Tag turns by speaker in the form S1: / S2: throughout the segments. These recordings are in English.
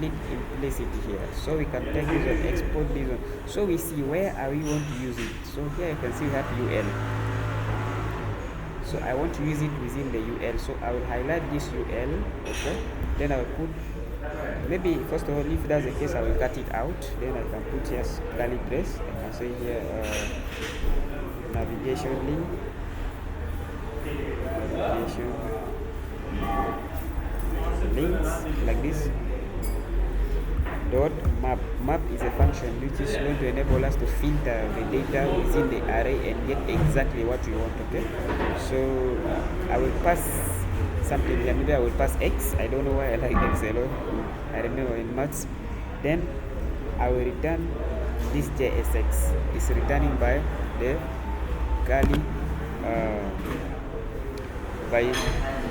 S1: implicit here. So we can take this one, export this one. So we see where are we want to use it. So here you can see we have UL. So I want to use it within the UL. So I will highlight this UL. Okay. Then I will put, maybe first of all, if that's the case, I will cut it out. Then I can put here curly brace. I can say here navigation link. Navigation links like this. Dot map is a function which is going to enable us to filter the data within the array and get exactly what we want. Okay, so I will pass something here. Maybe I will pass x. I don't know why I like x a lot. I remember in maths. Then I will return this JSX. It's returning by the curly by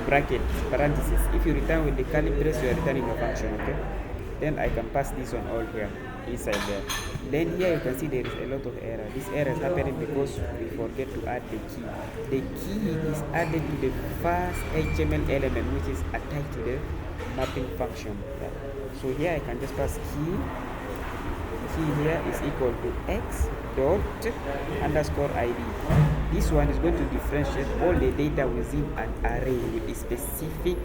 S1: bracket parenthesis. If you return with the curly brace, you are returning a function. Okay, then I can pass this one all here inside there. Then here you can see there is a lot of error. This error is happening because we forget to add the key. The key is added to the first HTML element which is attached to the mapping function. Yeah. So here I can just pass key here is equal to x dot underscore id. This one is going to differentiate all the data within an array with a specific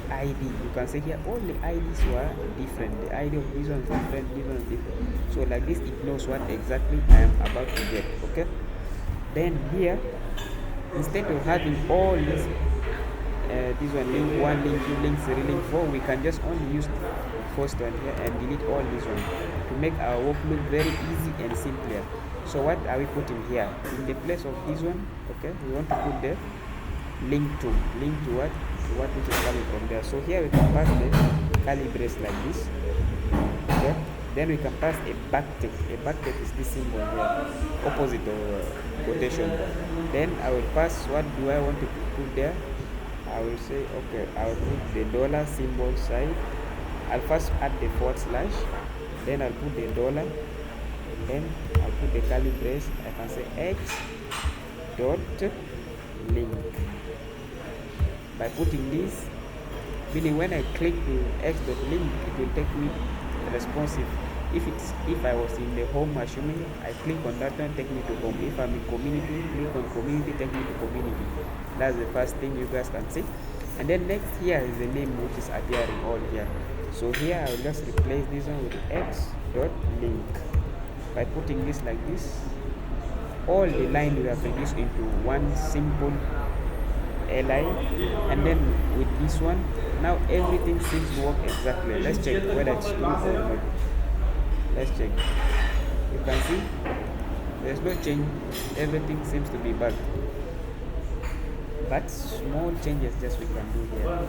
S1: ID. You can say here all the IDs were different. The ID of this one is different, this one is different. So like this, it knows what exactly I am about to get. Okay. Then here, instead of having all this, this one link 1, link 2, link 3, link 4, we can just only use first one here and delete all this one to make our work look very easy and simpler. So what are we putting here? In the place of this one, okay, we want to put the link to what which is coming from there. So here we can pass the curly brace like this. Okay. Then we can pass a backtick. A backtick is this symbol here, opposite of quotation. Then I will pass, what do I want to put there? I will say, okay, I will put the dollar symbol side. I'll first add the forward slash, then I'll put the dollar, then I'll put the curly brace. I can say x dot link. By putting this, meaning when I click to x dot link, it will take me responsive. If I was in the home, assuming I click on that one, take me to home. If I'm in community, click on community, take me to community. That's the first thing you guys can see. And then next here is the name which is appearing all here. So here I will just replace this one with x dot link. By putting this like this, all the line we have reduced into one simple li, and then with this one, now everything seems to work exactly. Let's check whether it's true or not. Let's check. You can see there's no change. Everything seems to be bugged, but small changes just we can do here.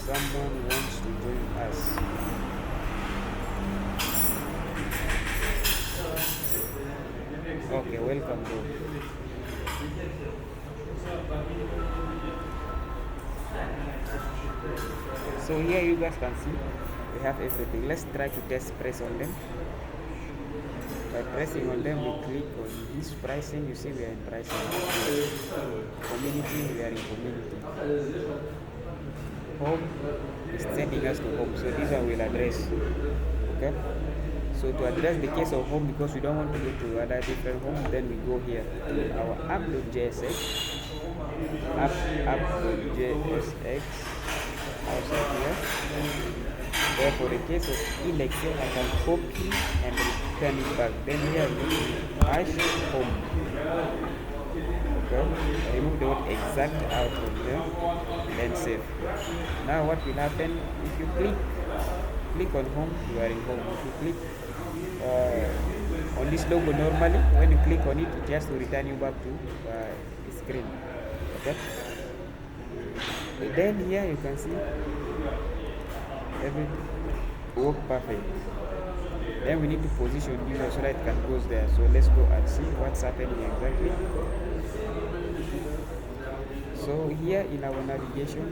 S1: Someone wants to join us. Okay, welcome bro. So here you guys can see we have everything. Let's try to test press on them. By pressing on them, we click on this pricing. You see we are in pricing. Community, we are in community. Home is sending us to home, so this one will address. Okay, so to address the case of home, because we don't want to go to other different homes, then we go here to our app.jsx, app.jsx outside here. There for the case of election, I can copy and return it back. Then here we hash home. Okay, remove the word exact out from here, then save. Now what will happen if you click on home, you are in home. If you click on this logo normally, when you click on it, it just to return you back to the screen. Okay, then here you can see everything work perfect. Then we need to position user so that it can go there. So let's go and see what's happening exactly. So here in our navigation,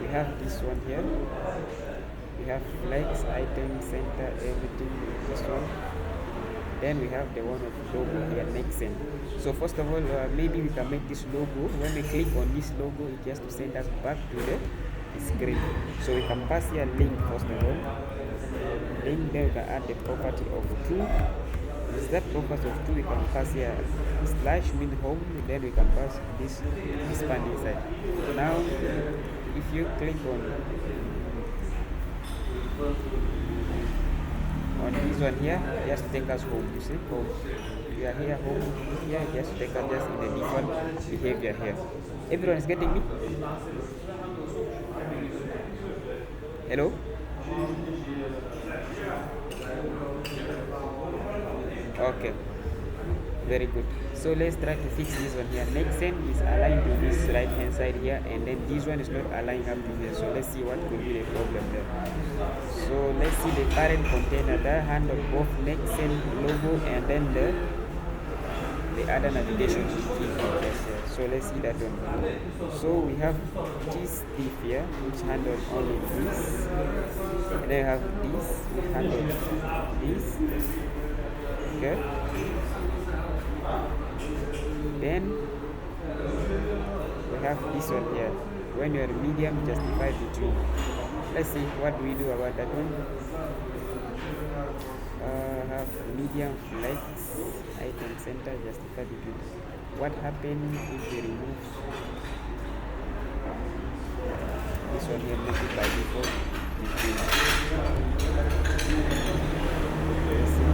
S1: we have this one here. We have flex, item, center, everything. This one. Then we have the one of logo here, Nexen. So first of all, maybe we can make this logo. When we click on this logo, it just to send us back to the screen. So we can pass here link first of all. Link, then we can add the property of true. With that property of true, we can pass here slash min home, then we can pass this span inside. Now if you click on this one here, just take us home. You see home, we are here home here, just take us just in the default behavior here. Everyone is getting me? Hello? Okay, very good. So let's try to fix this one here. Next send is aligned to this right hand side here, and then this one is not aligned up to here. So let's see what could be the problem there. So let's see the parent container that handle both next send logo and then the other navigation key here. So let's see that one. So we have this div here which handle only this, and then we have this which handle this. Okay. Then we have this one here. When you are medium, justify between. Let's see what do we do about that one. Have medium flex item center, justify between. What happens if we remove this one here? Make it by default between. Let's see.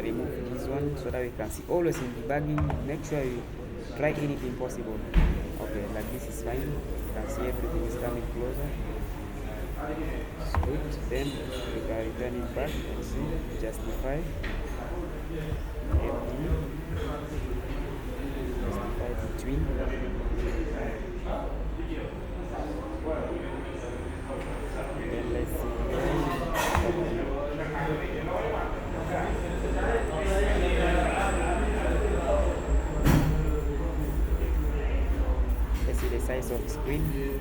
S1: Remove this one so that we can see. Always in debugging, make sure you try anything possible. Okay, like this is fine. You can see everything is coming closer. It's good. Then we can return it back and see justify empty, justify between. Then let's see. Let's see the size of screen. Here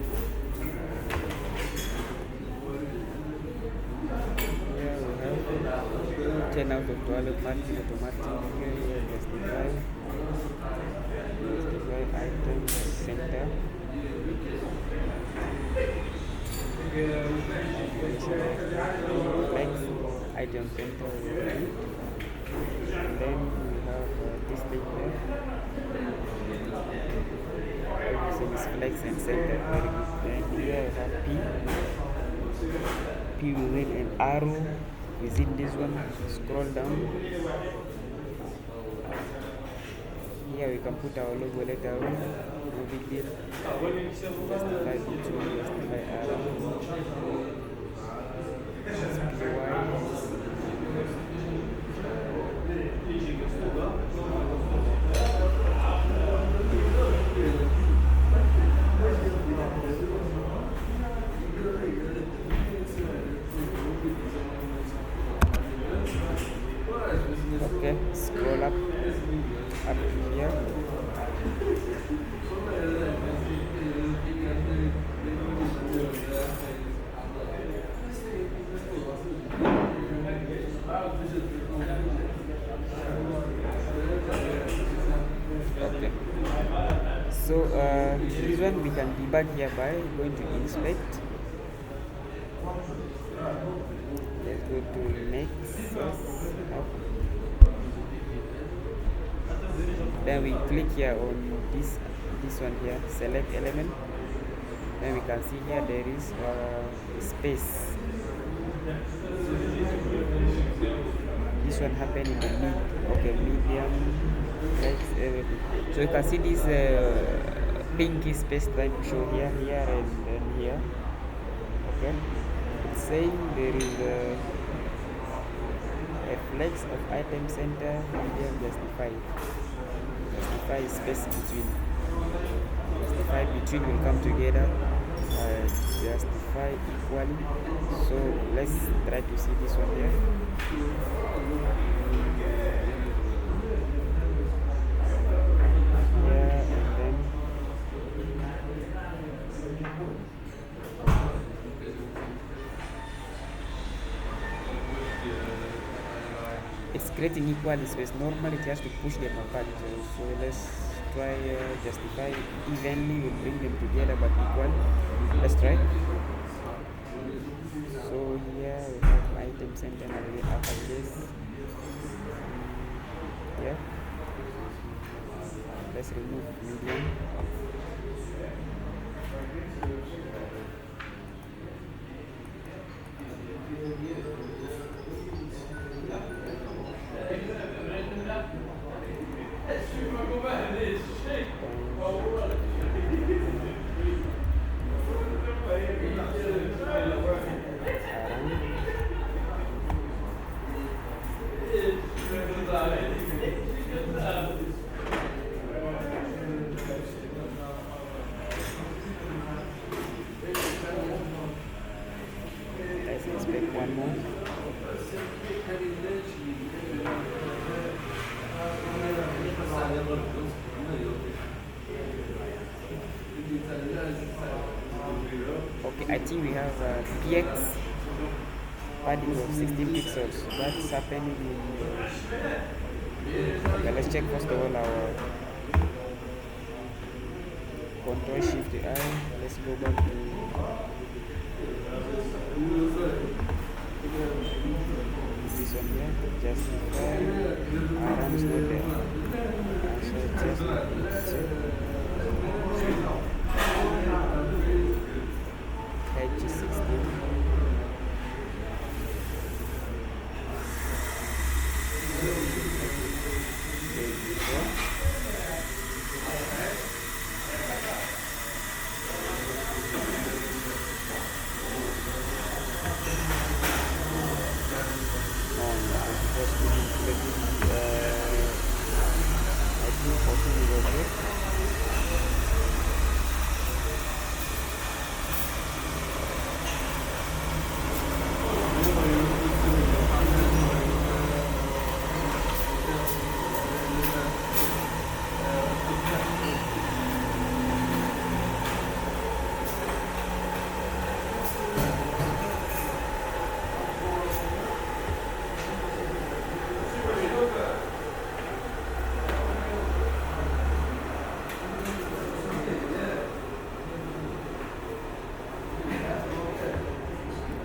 S1: we have 10 out of 12 marking automatic. Here justify item center. Next item center, and then we have this thing here. Everything is flex and center, very good. Then here we have P will make an arrow within this one. Scroll down. Here we can put our logo later on. No big deal. Justify between, justify arrow. Okay, scroll up to here. Okay, so this one we can debug here by going to inspect. Let's go to Nexus. Then we click here on this one here, select element. Then we can see here there is space. This one happened in the mid. Okay, medium, flex, everything. So you can see this pinky space trying to show here, and then here. Okay, it's saying there is a flex of item center, medium, justify. Justify space between. Justify between will come together. Justify equally. So let's try to see this one here. Yeah, and then it's creating equal space. Normally it has to push them apart. So let's try justify evenly. We'll bring them together but equal. Let's try. So here we have items and then we have uppercase. Yeah. Let's remove medium. Let's inspect one more. Okay, I think we have PX padding of 16 pixels. That's happening in okay, let's check first of all our control shift I. Let's go back to this one here. Justify items not there. So just H16.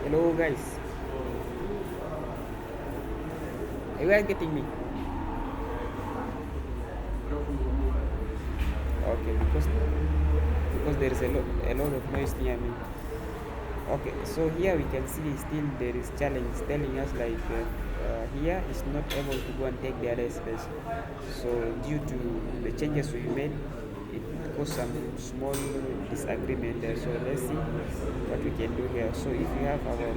S1: Hello guys, are you guys getting me? Okay, because there is a lot of noise near me. Okay, so here we can see still there is challenge telling us like here is not able to go and take the other space. So due to the changes we made, it caused some small disagreement there. So let's see what we can do here. So if you have our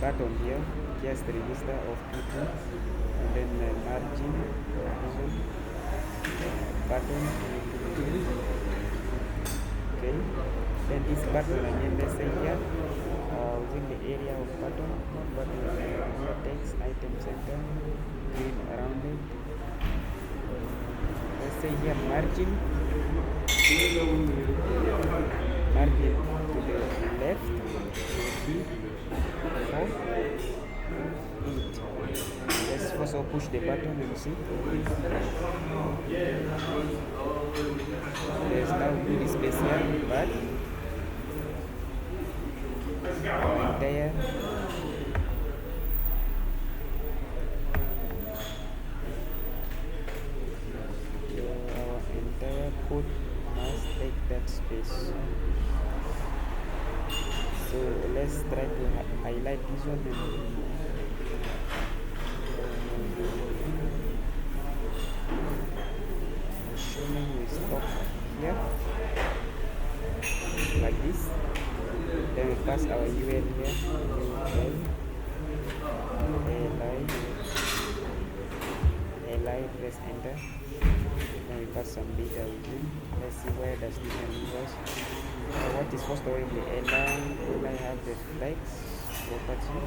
S1: button here, just the register of people and then margin button. Okay, then this button again, let's say here within the area of button text item center green around it. Let's say here margin to the left be 4 8. Let's also push the button and see there's now good space here, but our entire code must take that space. So let's try to highlight this one and assuming we stop here like this, then we pass our UL here, li, press enter, then we pass some data within. Let's see where does this one leave us. What is first of all in the li have the flex property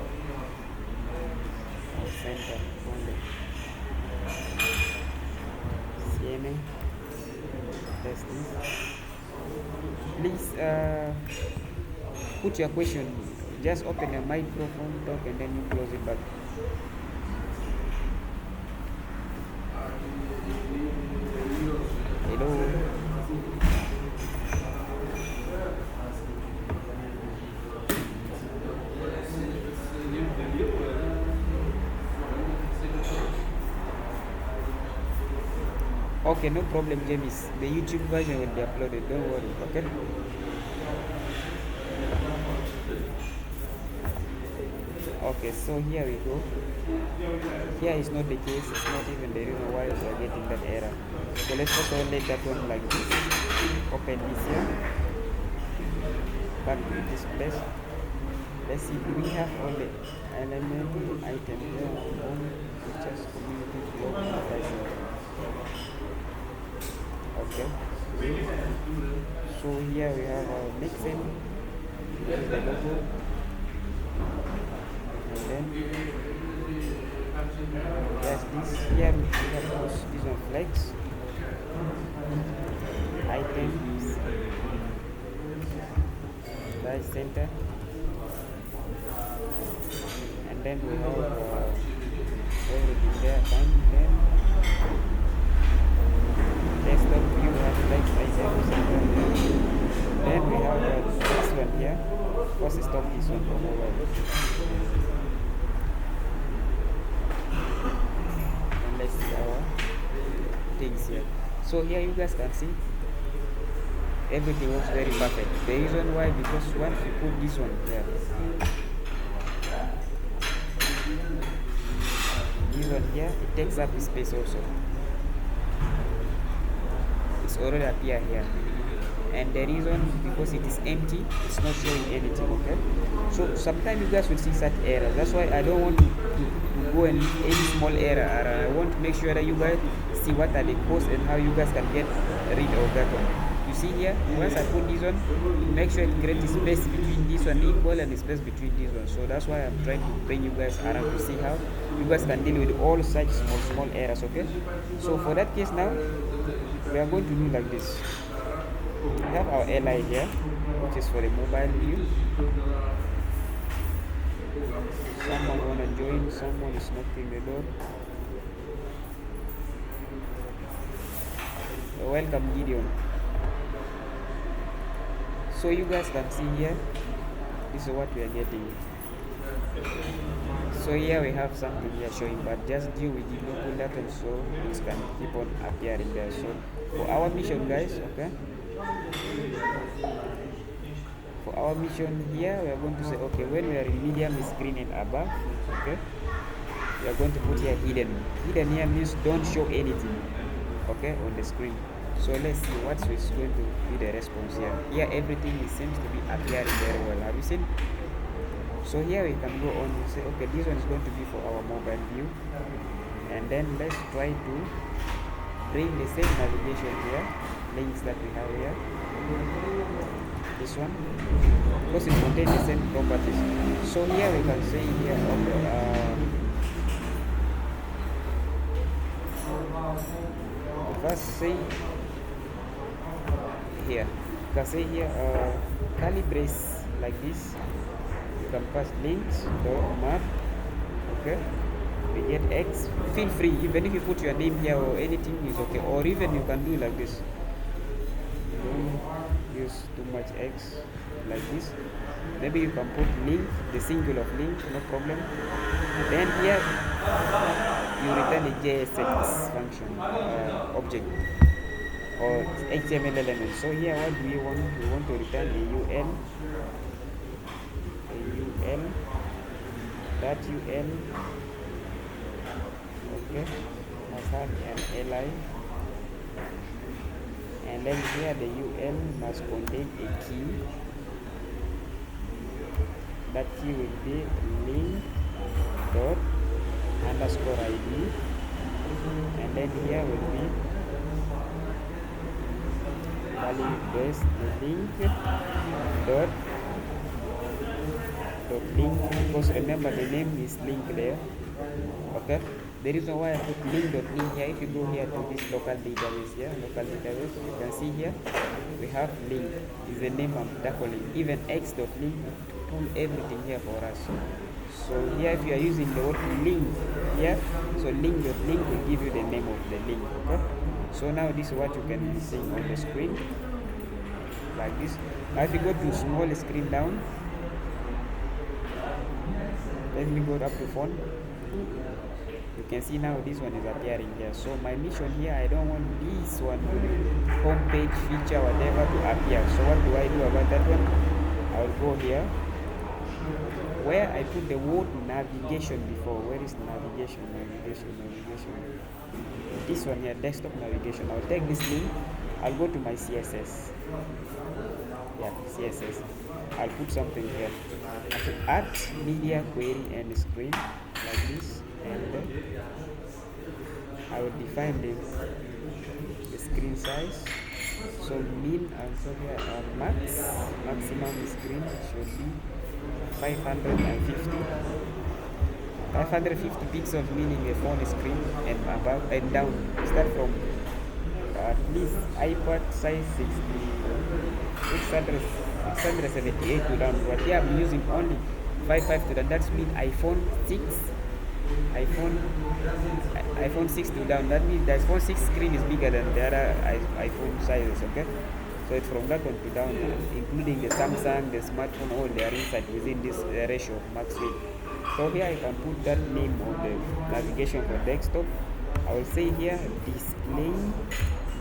S1: center only. CMA, test this. Please put your question. Just open your microphone, talk, and then you close it back. Okay, no problem, James. The YouTube version will be uploaded. Don't worry. Okay. Okay, so here we go. Here is not the case. It's not even the reason why we are getting that error. So let's first of all let that one like this. Open this here. Back to this place. Let's see. We have all the element item here. Home, pictures, community, blog, advertising. Okay. So here we have our mixing. This is the logo. And then there's this here we have this on flex items, right center, and then we have everything there. Fine. Then desktop view have flex items. Then we have this one here. First stop this one for mobile. Let's see our things here. So here you guys can see everything works very perfect. The reason why, because once you put this one here, this one here, it takes up space also. It's already appear here, and the reason because it is empty, it's not showing anything. Okay, so sometimes you guys will see such errors. That's why I don't want to go and leave any small error. I want to make sure that you guys see what are the costs and how you guys can get rid of that one. You see here, once I put this one, make sure it creates space between this one equal and the space between this one. So that's why I'm trying to bring you guys around to see how you guys can deal with all such small errors. Okay, so for that case now, we are going to do like this. We have our li here, which is for the mobile view. Someone wanna join, someone is knocking the door. Welcome, Gideon. So you guys can see here, this is what we are getting. So here we have something here showing, but just deal with the local data so it can keep on appearing there. So for our mission, guys, okay, for our mission here, we are going to say, okay, when we are in medium screen and above, okay, we are going to put here hidden. Hidden here means don't show anything, okay, on the screen. So let's see what's going to be the response here. Here everything seems to be appearing very well. Have you seen? So here we can go on and say, okay, this one is going to be for our mobile view, and then let's try to bring the same navigation here, links that we have here, this one, because it contains the same properties. So here we can say here, okay, first say here, you can say here, calibrate like this. You can pass links dot map, okay, we get X. Feel free, even if you put your name here or anything is okay, or even you can do like this. Don't use too much X like this. Maybe you can put link, the single of link, no problem. Then here you return a JSX function object or HTML element. So here what do we want? We want to return a UL that UL, okay, must have an li, and then here the UL must contain a key. That key will be link dot underscore ID, and then here will be value-based link dot link, because remember the name is link there. Okay, the reason why I put link dot link here, if you go here to this local database here, you can see here we have link is the name I'm tackling. Even x dot link pull everything here for us. So here if you are using the word link here, so link dot link will give you the name of the link. Okay, so now this is what you can be seeing on the screen like this. Now if you go to small screen down, let me go up to phone. You can see now this one is appearing here. So my mission here, I don't want this one, homepage feature, whatever, to appear. So what do I do about that one? I'll go here where I put the word navigation before. Where is navigation? This one here, desktop navigation. I'll take this link. I'll go to my CSS. Yeah, CSS. I'll put something here. I should add media query and screen like this, and I will define the screen size. So min and so here maximum screen should be 550 pixels, meaning a phone screen, and above and down. Start from at least iPad size 678 to down. But here I'm using only 55 to down. That's mean iPhone 6 to down. That means the iPhone 6 screen is bigger than the other iPhone sizes. Okay, so it's from that one to down, including the Samsung, the smartphone, all they are inside within this ratio max width. So here I can put that name on the navigation for desktop. I will say here display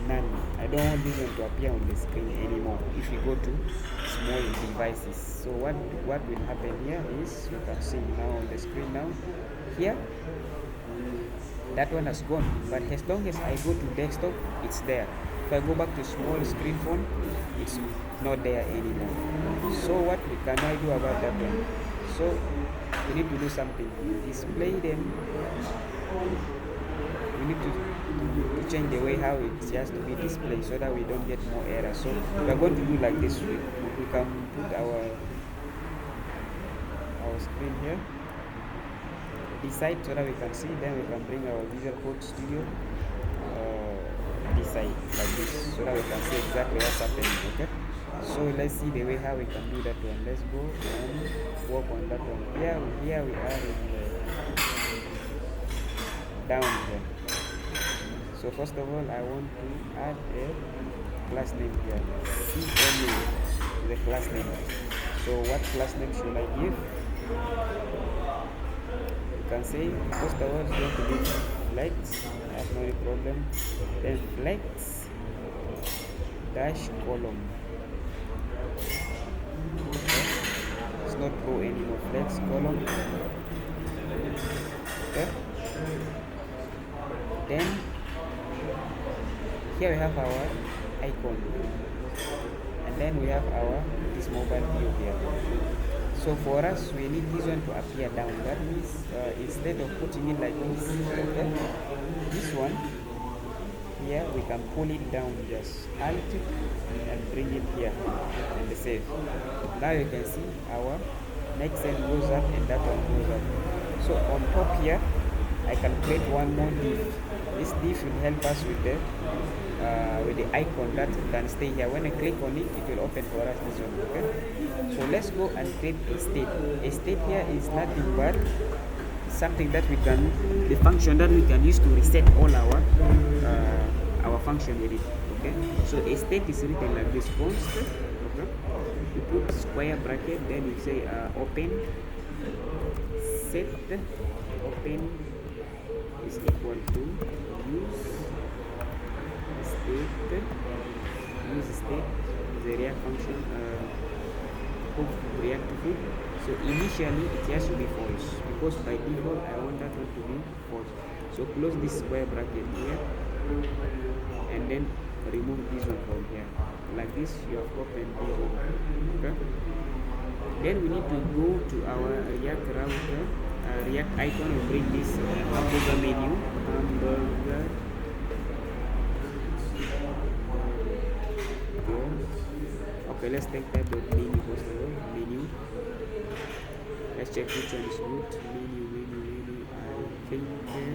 S1: none. I don't want this one to appear on the screen anymore if you go to small devices. So what will happen here is, you can see now on the screen now here, that one has gone, but as long as I go to desktop, it's there. If I go back to small screen phone, it's not there anymore. So what can I do about that one? So we need to do something. Display them. We need to change the way how it has to be displayed so that we don't get more errors. So we are going to do like this. We can put our screen here, decide, so that we can see. Then we can bring our Visual Code Studio, decide like this, so that we can see exactly what's happening. Okay, so let's see the way how we can do that one. Let's go and work on that one. Here we are in the down here. So first of all, I want to add a class name here. CMA is the class name. So what class name should I give? You can say first of all it's going to be flex. I have no problem. Then flex dash column. Okay. It's not row anymore. Flex column. Okay. Then here we have our icon, and then we have this mobile view here. So for us, we need this one to appear down. That means instead of putting it like this, okay, this one here we can pull it down, just alt and bring it here and save. Now you can see our next cell goes up and that one goes up. So on top here, I can create one more div. This div will help us with the icon that can stay here. When I click on it, it will open for us this one. Okay, so let's go and create a state. A state here is nothing but something that we can, the function that we can use to reset all our function with it. Okay, so a state is written like this: const. Okay, you put square bracket, then you say open set open is equal to use state is a React function React hook. So initially it has to be false, because by default I want that one to be false. So close this square bracket here and then remove this one from here. Like this, you have opened this one. Okay, then we need to go to our React router, React icon, and bring this hamburger menu, hamburger. Okay, let's take that menu first of all. Menu. Let's check which one is good. Menu. I think okay.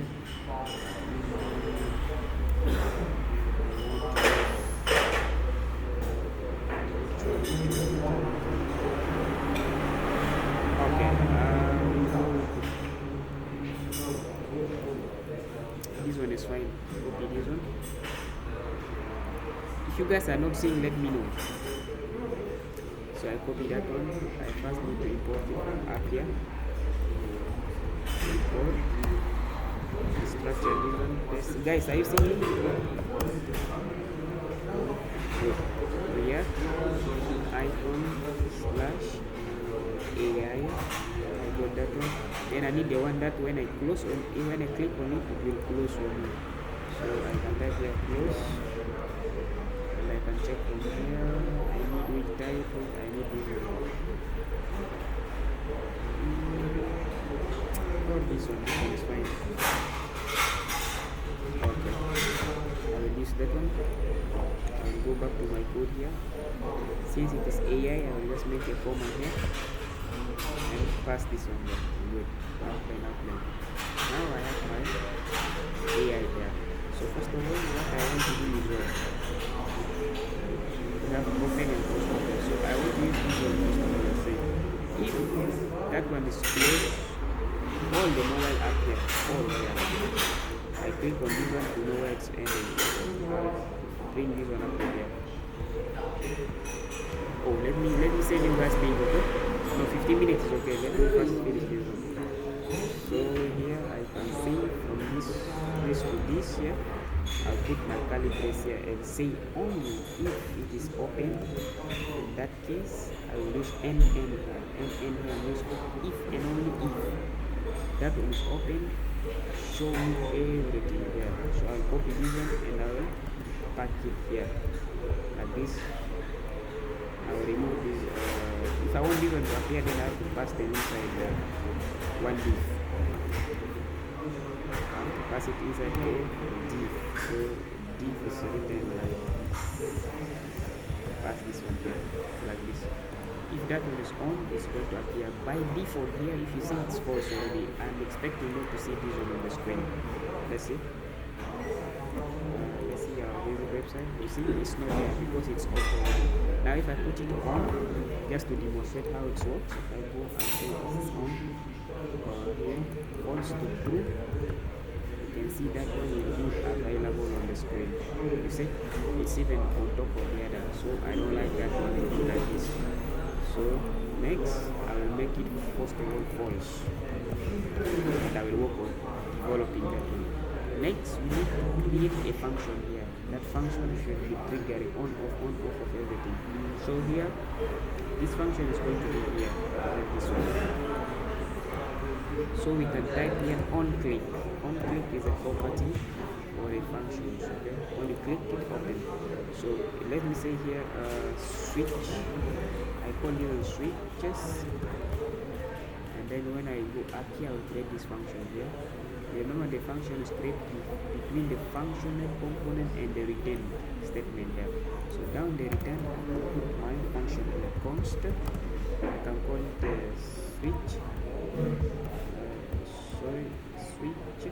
S1: This one is fine. Copy this one. If you guys are not seeing, let me know. So I copy that one. I first need to import it from up here. Import. structure this one. Guys, are you seeing me? Good. React icon slash AI. I got that one. Then I need the one that when I close on it, when I click on it, it will close on me. So I can type here close. And I can check from here. I need which type. I need this one. Not this one. This one is fine. Okay. I will use that one. I will go back to my code here. Since it is AI, I will just make a comma here and pass this one there. Good. Outline. Now I have my AI there. So first of all, what I want to do is we have open and close open. So I want to use this one first of all. Let's say if that one is closed, all the mobile app here, all here. I click on this one to know where it's ending. Bring this one up here. Oh, let me save you guys being okay. No, 15 minutes is okay. Let me first finish this one. So here I can see from this to this here. I'll put my curly brace here and say only if it is open. In that case, I will use NN here. NN here means if and only if that one is open. Show me everything there. So I'll copy this one and I will pack it here like this. I will remove this. If I want this one to appear, then I have to pass them inside one div. I have to pass it inside a div. So div is written like this. Pass this one here like this. If that one is on, it's going to appear by default here. If you see it's false already, I'm expecting you to see this one on the screen. Let's see. Let's see our basic website. You see it's not there because it's off already. Now if I put it on, just to demonstrate how it works, if I go and say this is on here, false to true, you can see that one will be available on the screen. You see, it's even on top of the other. So I don't like that one to do like this. So next, I will make it first of all false, and I will work on developing that one. Next, we need a function here. That function should be triggering on off of everything. So here, this function is going to be here, like this one. So we can type here on click. On click is a property or a function. Okay, when you click it, open. So let me say here switch. I call it switches, and then when I go up here, I will create this function here. Remember, the function is created between the functional component and the return statement there. So down the return, I will put my function in a const. I can call it the switch. Switch.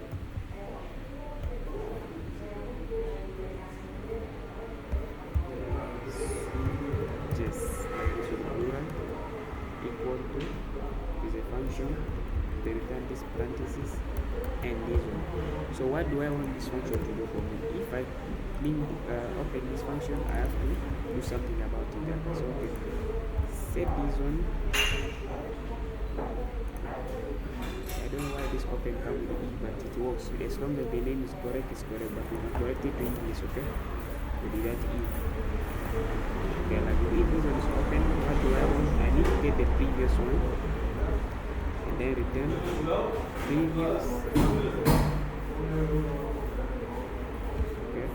S1: Equal to is a function, the return this parentheses and this one. So what do I want this function to do for me? If I open this function, I have to do something about it. So okay, set this one. I don't know why this open comes with E, but it works. As long as the name is correct, it's correct. But we will correct it to English, okay? We do that E. Okay, like if this one is open, what do I want? I need to get the previous one and then return previous. Okay.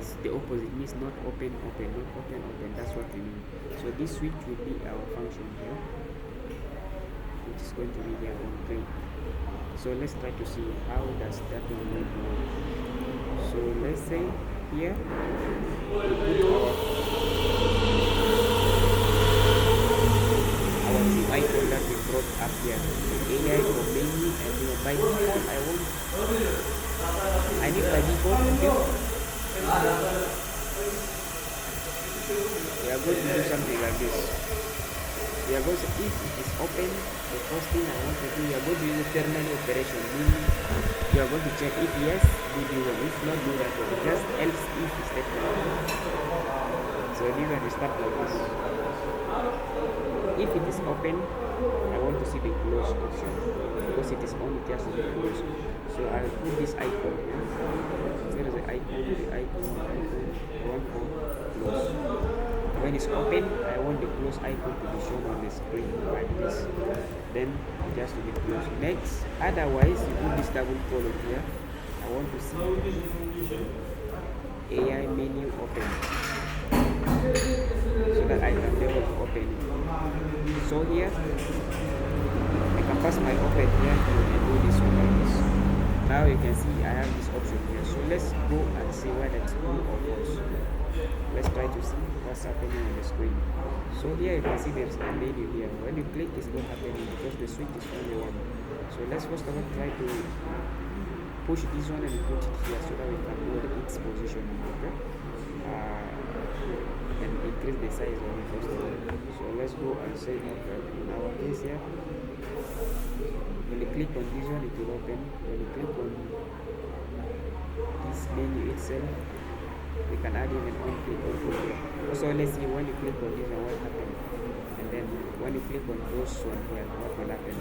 S1: It's the opposite, means not open, open, not open, open. That's what we mean. So this switch will be our function here, which is going to be there on play. So let's try to see how does that one work. So let's say here we put our icon that we brought up here. So AI for menu, and by default I need by default we are going to do something like this. We are going to, if it is open, the first thing I want to do, we are going to use a terminal operation, meaning you are going to check if yes, do this one, if not, do that one, just else if statement. So this one is start like this. If it is open, I want to see the close option because it is on, it has to be closed. So I'll put this icon here. There is an icon, one for close. When it's open, I want the close icon to be shown on the screen like this. Then it has to be closed. Next, otherwise, you put this double column here. I want to see AI menu open so that I can be able to open it. So here, I can pass my open here and do this one like this. Now you can see I have this option here. So let's go and see whether it's true or false. Let's try to see what's happening on the screen. So here you can see there's a menu here. When you click, it's not happening because the switch is only one. So let's first of all try to push this one and put it here so that we can know its position. Okay? And increase the size of it first of all. So let's go and say in our case here. When you click on this one, it will open. When you click on this menu itself, we can add even on click on here. So let's see when you click on this one what happens. And then when you click on those one here, what will happen?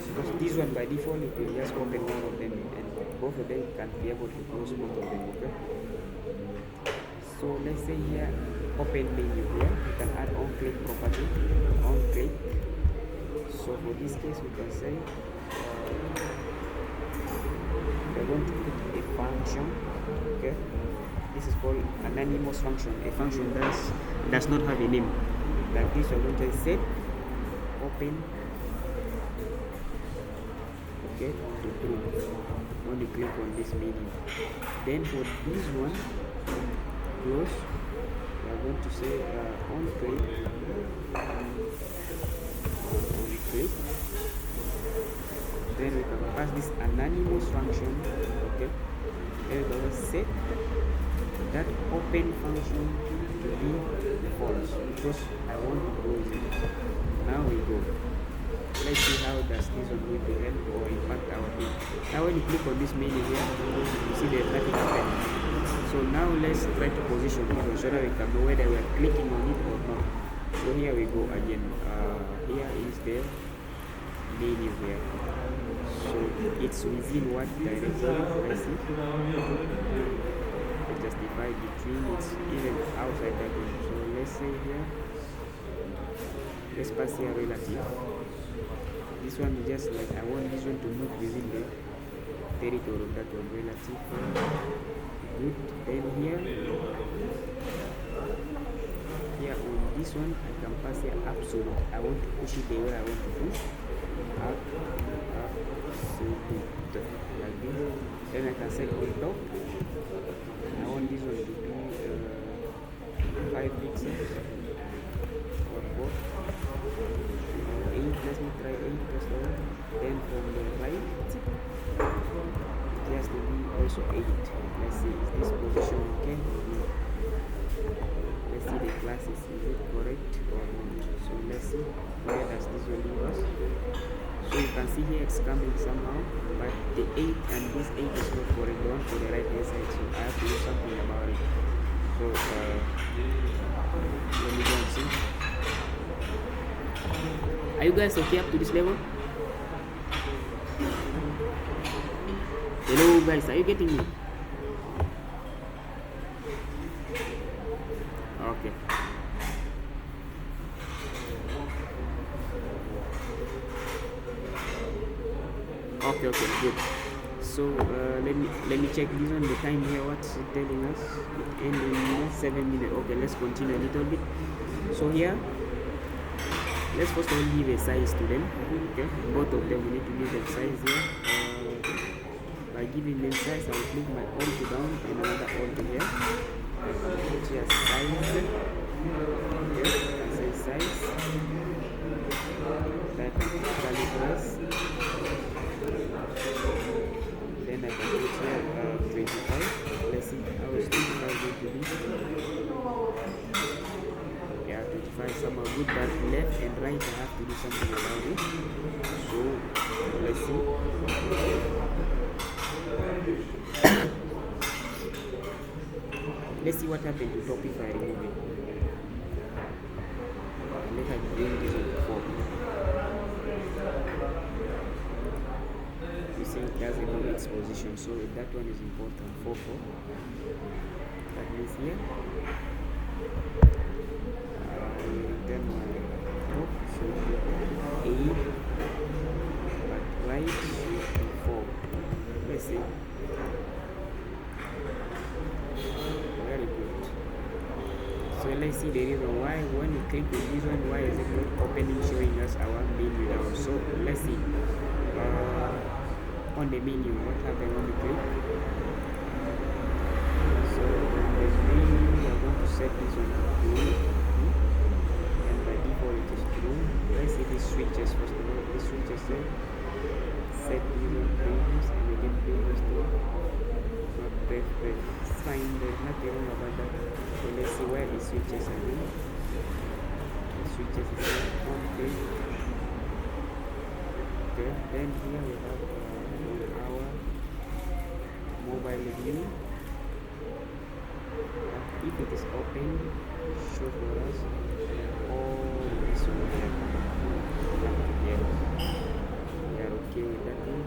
S1: Because this one by default it will just open one of them and both of them can be able to close both of them, okay? So let's say here open menu here, you can add on click property, on click. So for this case we can say we're going to put a function, okay? This is called anonymous function. A function does not have a name. Like this, we're going to set open, okay, to true. When you click on this menu, then for this one, close. We are going to say on click, then we can pass this anonymous function, okay, then we can set that open function to be false because I want to close it. Now we go. Let's see how does this one going to help or impact our thing. Now when you click on this menu here, you see there's nothing happening. So now let's try to position it so that we can know whether we are clicking on it or not. So here we go again. Here is the menu here. So it's within what direction? I see. Justify between, it's even outside that one. So let's say here, let's pass here relative. This one is just like I want this one to move within the territory of that one, relative. Good. Then here on this one I can pass here absolute. I want to push it the way I want to push. Absolute like this. Then I can say on top. I want this one to be 5 pixels or 4 or 8. Let me try 8 first of all. Then from the right, it has to be also 8. Let's see, is this position okay? Let's see the classes, is it correct or not? So let's see where does this one leave us. So you can see here it's coming somehow, but the 8 and this 8 is not correct. The one for the right hand side, so I have to do something about it. So let me go and see. Are you guys okay up to this level? Hello guys, are you getting me? Okay. Okay, good. So let me check this on the time here. What's it telling us? It ended in 7 minutes. Okay, let's continue a little bit. So here, let's first of all give a size to them. Okay, both of them we need to give them size here. By giving them size, I'll click my alt down and another alt here. Put here size. Okay, I say size. That curly brace. Then I can put here 25. Let's see how is 25 going to be. Yeah, 25 somehow good, but left and right I have to do something about it. So let's see. Let's see what happened to top if I remove it. position, so that one is important. 4 4. That means here then my top should be 8, but right should be 4. Let's see. Very good. So let's see the reason why when you click on this one, why is it not opening, showing us our menu now. So let's see. On the menu, what happened when you click? So on the menu, we are going to set this one to blue, and by default it is true. Let's see these switches. First of all, these switches set these on previous, and again previous to not pref. It's fine, there's nothing wrong about that. So let's see where the switches are in. The switches is okay. Okay, then here we have our mobile view. If it is open, show for us all this one here. Yes, we are okay with that one.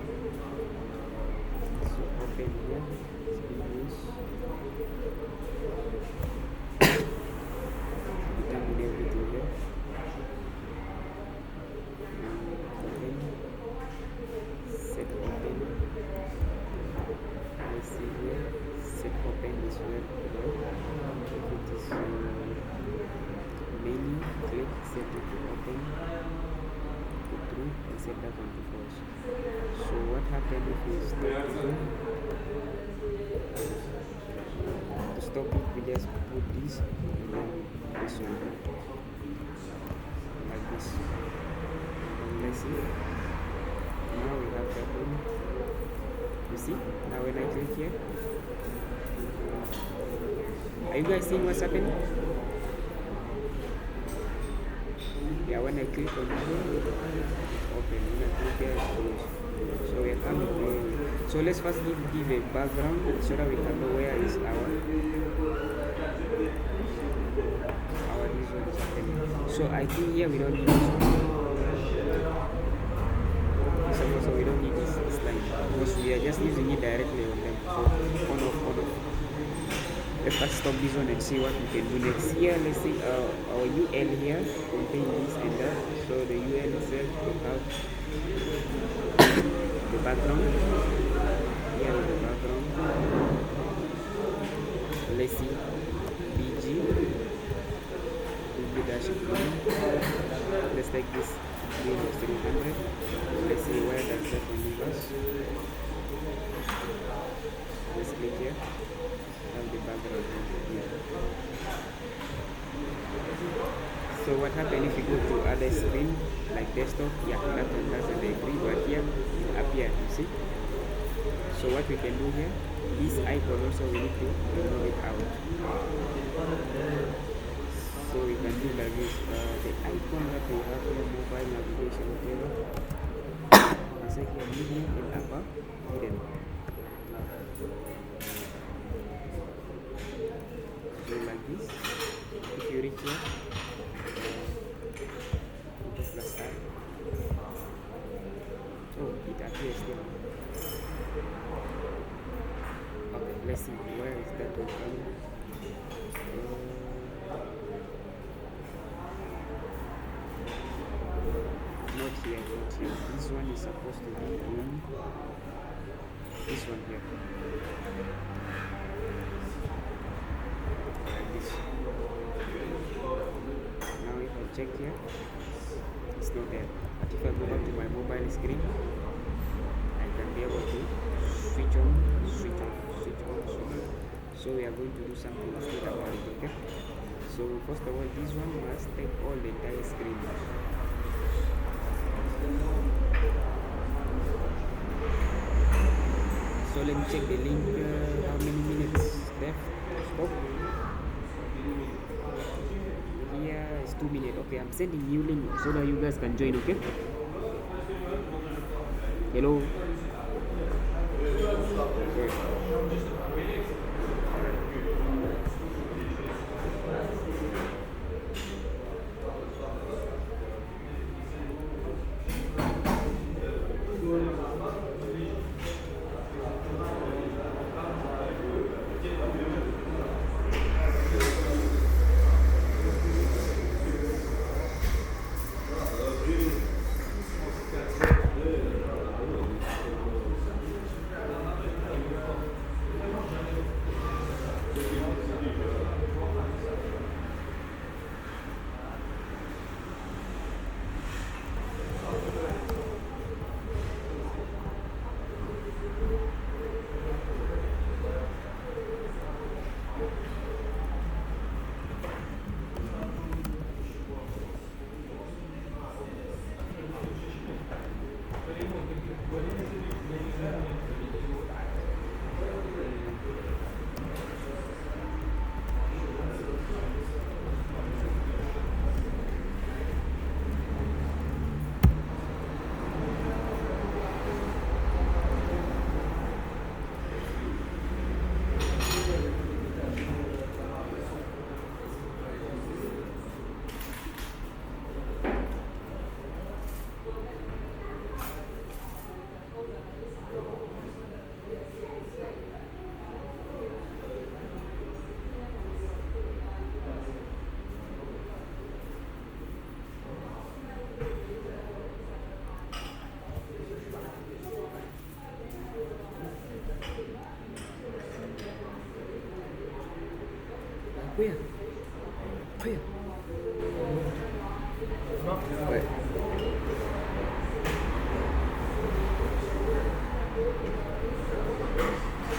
S1: So open here, speed use. Determine everything here. Open. Set open. Let's see here. Set open is where if it is menu, click set it to open, to true, and set that one to false. So what happened if you stop it? To stop it, we just put this and then this one like this. And let's see. Now we have that one. You see? Now when I click here, are you guys seeing what's happening? Yeah, when I click on this one, it's open. When I click here, it's closed. So we are coming here. So let's first give a background so that we can know where is our this one is happening. So I think here we don't need this one. So we don't need this line because we are just using it directly on them. So on off, on off. Let's first stop this one and see what we can do next. Here, let's see our UL here contain this and that. So the UL itself will have the background. Here is the background. Let's see BG dash green. Let's take this green of 300. Let's see where does that one leave us. Let's click here. Have the background here. So what happens if you go to other screen like desktop? Yeah, that one doesn't agree, but here appear, you see. So what we can do here, this icon also we need to remove it out. So we can do like this. The icon that we have here, mobile navigation, whatever. It's like here, medium and upper hidden. So like this. If you reach here, plus R. Oh, it appears still. Okay, let's see where is that one coming. Not here, not here. This one is supposed to be on this one here. Like this. Now if I check here, it's not there. But if I go back to my mobile screen, I can be able to switch on, switch on, switch on, switch on. So we are going to do something straight about it, okay? So first of all, this one must take all the entire screen. So let me check the link. How many minutes left? Stop. Here is 2 minutes. Okay, I'm sending you link so that you guys can join. Okay. Hello. Okay.
S2: Where? Where? Where?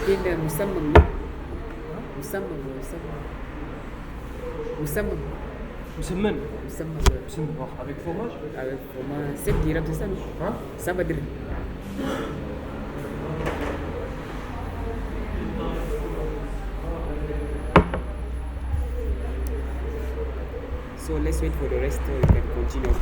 S2: Pindah musamman ne? Musamman.
S3: مسمن
S2: Musamman.
S3: مسمن avec fromage.
S2: Avec fromage. 7 dirhams, c'est ça, non?
S3: Hein?
S2: 5 dirhams. So let's wait for the rest so we can continue.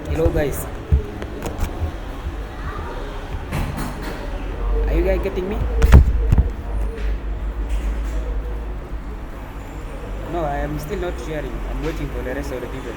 S2: Hello guys, are you guys getting me? No, I am still not sharing. I'm waiting for the rest of the people.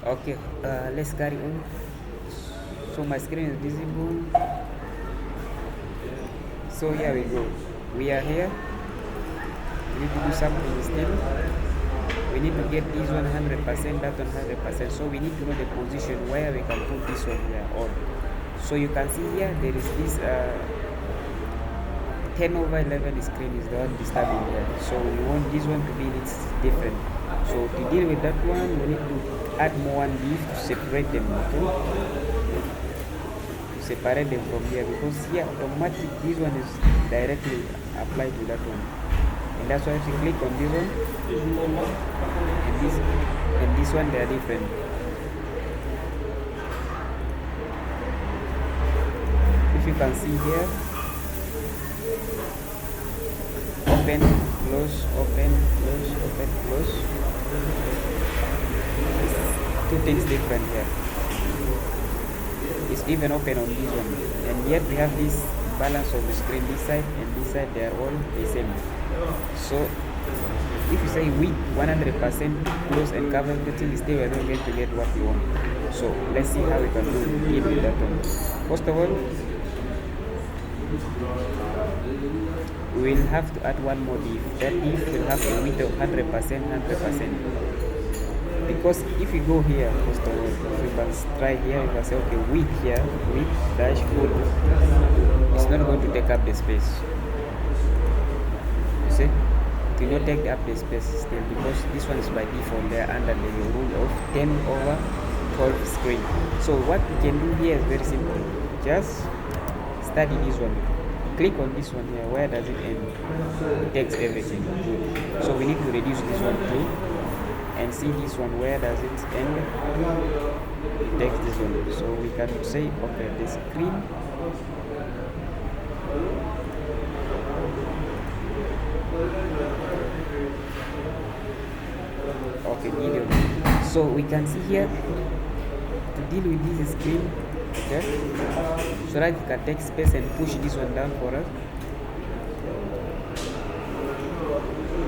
S2: Okay, let's carry on. So my screen is visible. So here we go. We are here. We need to do something still. We need to get this one 100%, that one 100%. So we need to know the position where we can put this one here on. So you can see here there is this 10/11 screen is the one disturbing here. So we want this one to be it's different. So to deal with that one, we need to add more one leaf to separate them, okay? To separate them from here, because here automatic this one is directly applied to that one, and that's why if you click on this one and this one, they are different. If you can see here, open, close, open, close, open, close. Two things different here. It's even open on this one, and yet we have this balance of the screen, this side and this side, they are all the same. So if you say width 100% close and cover everything, still we are not going to get what we want. So let's see how we can deal with that one. First of all, we will have to add one more div. That div will have a width of 100%. Because if you go here, first of all, if you can try here, you can say, okay, width here, width dash full. It's not going to take up the space. You see? It will not take up the space still, because this one is by default there under the rule of 10/12 screen. So what we can do here is very simple. Just study this one. Click on this one here. Where does it end? It takes everything. Good. So we need to reduce this one too. And see this one, where does it end? It takes this one. So we can say, okay, the screen okay, video. So we can see here to deal with this screen, okay, so that you can take space and push this one down for us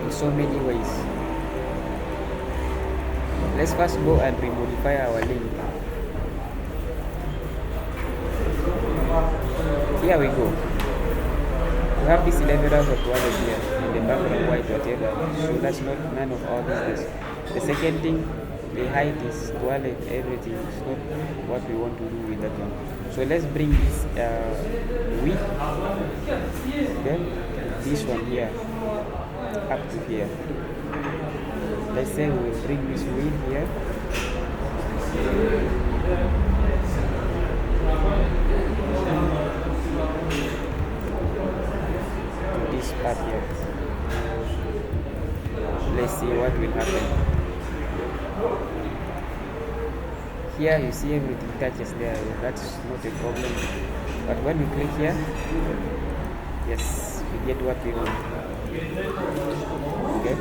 S2: in so many ways. Let's first go and remodify our link. Here we go. We have this 11 hours of toilet here in the background white whatever. So that's not none of our business. The second thing, the height is toilet, everything. It's not what we want to do with that one. So let's bring this width, okay, this one here up to here. Let's say we will bring this width here here you see everything touches there, that's not a problem. But when we click here, yes, we get what we want. Okay.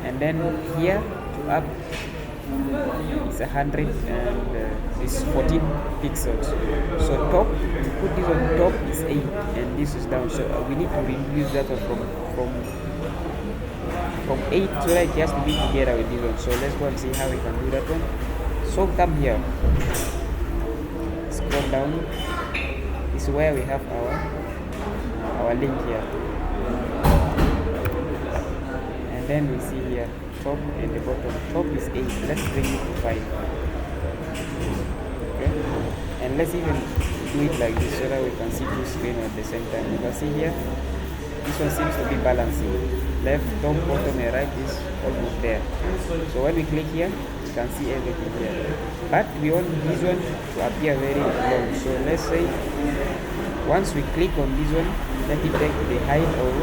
S2: And then here to up is 100 and is 14 pixels. So top, to put this on top is 8 and this is down. So we need to reduce that one from 8 so that it has to be together with this one. So let's go and see how we can do that one. So come here, scroll down. This is where we have our link here. And then we see here top and the bottom. Top is 8, let's bring it to 5. Okay, and let's even do it like this so that we can see two screens at the same time. You can see here this one seems to be balancing, left, top, bottom and right is almost there. So when we click here, you can see everything here, but we want this one to appear very long. So let's say once we click on this one, let it take the height of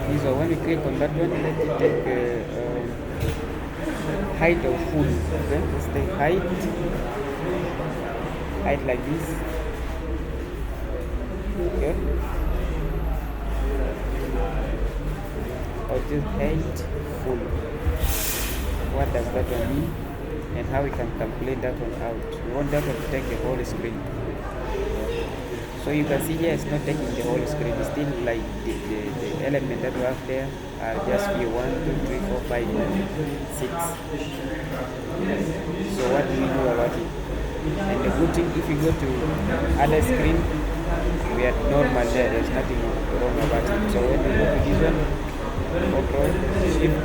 S2: this one. When we click on that one, let it take height of full. Okay, let's take height like this. Okay, or just height full. What does that one mean, and how we can calculate that one out? We want that one to take the whole screen. So you can see here it's not taking the whole screen, it's still like the element that we have there are just be 1, 2, 3, 4, 5, 6. So what do we do about it? And the good thing, if you go to other screen, we are normal there, there's nothing wrong about it. So when we go to this one, control shift,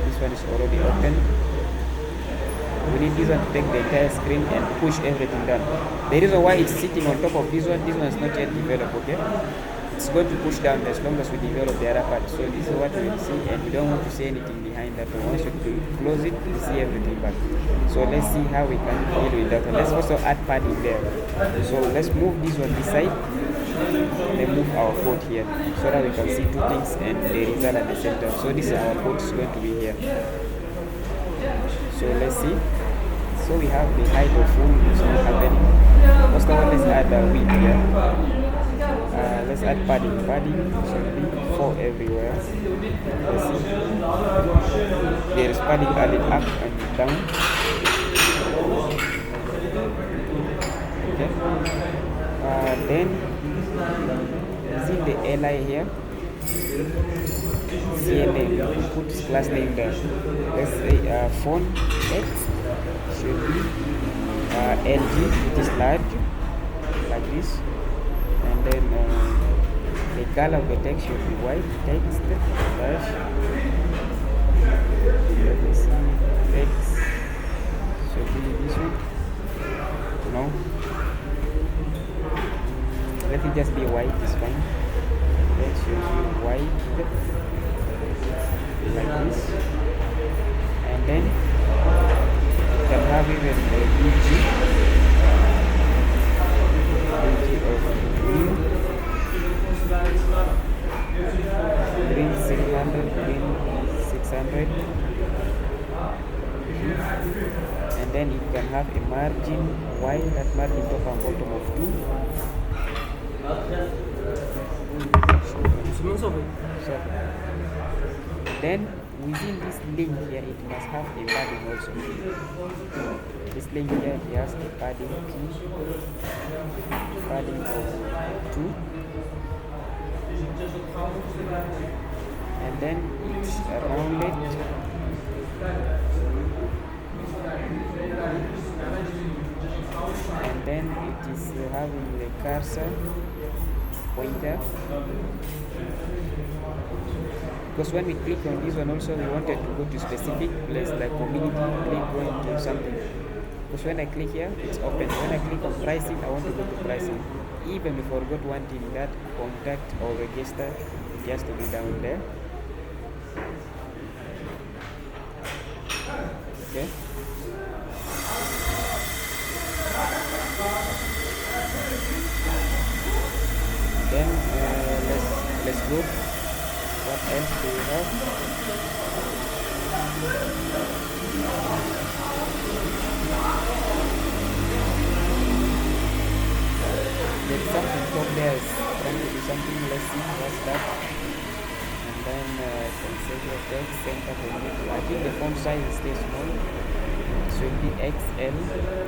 S2: this one is already open. We need this one to take the entire screen and push everything down. The reason why it's sitting on top of this one is not yet developed, okay? It's going to push down as long as we develop the other part. So this is what we will see, and we don't want to see anything behind that one. Once you close it, you see everything back. So let's see how we can deal with that one. Let's also add padding there. So let's move this one this side, then move our code here, so that we can see two things and the result at the same time. So this is our code is going to be here. So let's see. So we have the height of full is not happening. First of all, let's add the width here. Let's add padding. Padding should be 4 everywhere. Let's see. There is padding added up and down. Okay. Then using the li here, CLA, put class name there. Let's say font text should be LG, it is large, like this. And then the color of the text should be white text dash. Let me see, text should be this one. No, let it just be white, it's fine. Text should be white like this. And then you can have even a BG of green 600, green 600, and then you can have a margin white, that margin top and bottom of 2. So then within this link here, it must have a padding also. This link here, it has a padding of 2, and then it's rounded, and then it is having the cursor pointer. Because when we click on this one also, we wanted to go to specific place like community, click going to something. Because when I click here, it's open. When I click on pricing, I want to go to pricing. Even if I forgot one thing, that contact or register, it has to be down there. Okay. Then let's go. What else do we have? There's something top there is trying to do something. Let's see what's that. And then I can say here text center community. I think the font size is still small. So it will be XL,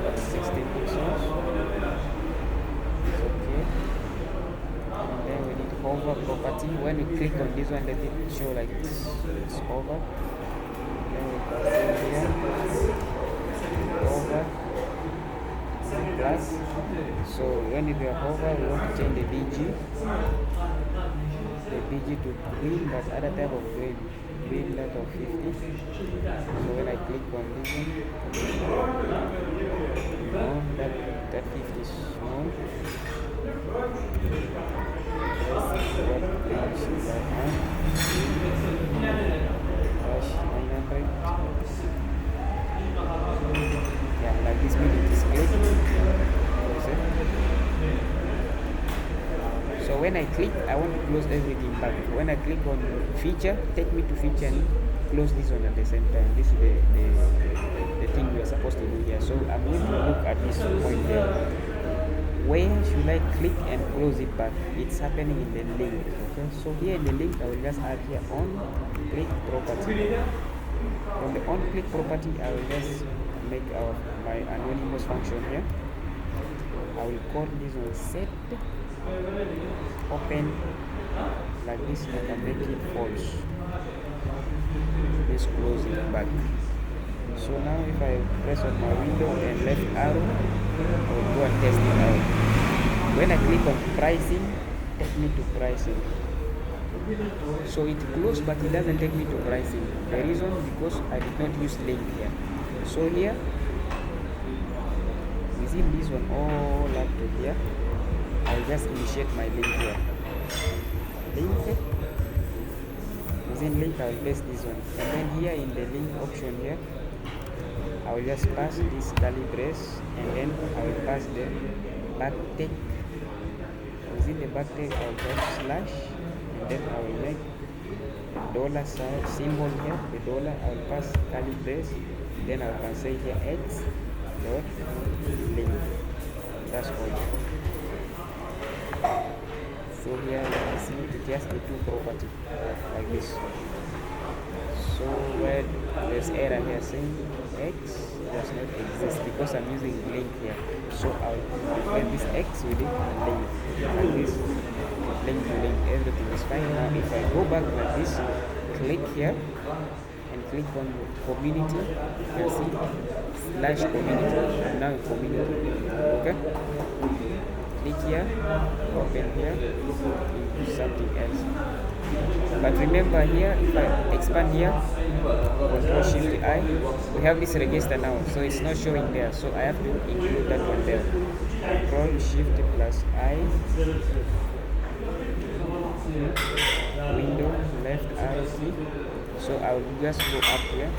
S2: that's 16 pixels. It's okay. And then we need hover property. When you click on this one, let it show like this. It's hover. Then we can say here hover plus. So when you are hover, we want to change the BG to green, but other type of green that of 50. So when I click on this one, no, that 50 is small. Let's see what page is that now. Dash 900. Yeah, like this means it is click. So when I click, I want to close everything back. When I click on feature, take me to feature and close this one at the same time. This is the thing we are supposed to do here. So I'm going to look at this point here. Where should I click and close it back? It's happening in the link. Okay. So here in the link, I will just add here on click property. From the on click property, I will just make my anonymous function here. I will call this one set open like this. I can make it false. Let's close it back. So now if I press on my window and left arrow, I will go and test it out. When I click on pricing, take me to pricing. So it closed, but it doesn't take me to pricing. The reason because I did not use link here. So here within this one all up to here, I'll just initiate my link here. Link. Within link, I will paste this one. And then here in the link option here, I will just pass this curly brace, and then I will pass the backtag. Within the backtag, I will just slash, and then I will make dollar sign symbol here. The dollar, I will pass curly brace. Then I can say here X dot link. That's all. So here you can see it just the two property like this. So where there's error here saying X does not exist because I'm using link here. So I'll replace this X with it link. Like this, link to link, everything is fine. Now if I go back like this, click here and click on community, you can see slash community. I'm now in community. Okay? Click here, open here, into something else. But remember here, if I expand here, Control Shift I, we have this register now, so it's not showing there. So I have to include that one there. Control Shift plus I, window, left arrow key. So I will just go up here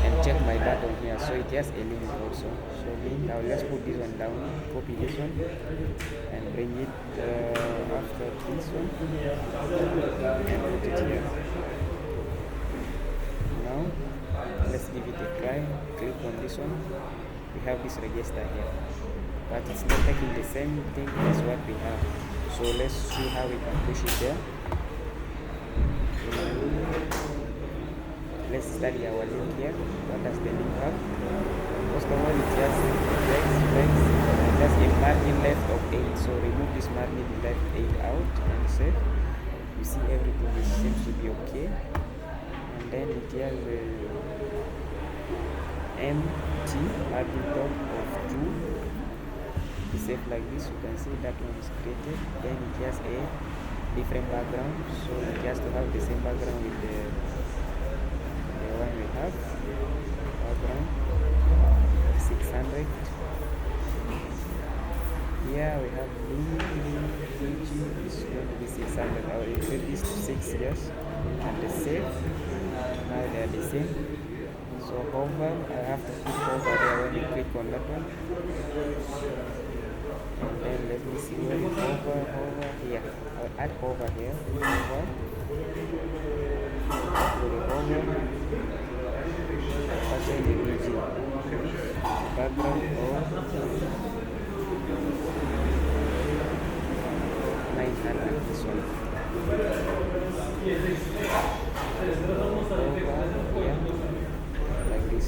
S2: and check my button here. So it has a link also. So link, I will just put this one down, copy this one, and bring it after this one, and put it here. Now, let's give it a try. Click on this one. We have this register here, but it's not taking the same thing as what we have. So let's see how we can push it there. Let's study our link here. What does the link have? First of all, it's just a margin left of 8. So remove this margin left 8 out and save. You see everything seems to be okay. And then it has a empty margin top of 2. To save like this, you can see that one is created. Then it has a different background. So it has to have the same background with the one we have. Background 600. Here we have blue is going to be 600. I will increase this to 6 years and the save. Now they are the same. So hover, I have to put hover there when you click on that one. And then let me see where you hover here. add over here, over, put it over, pattern image, background or 900, this one. Over here, like this.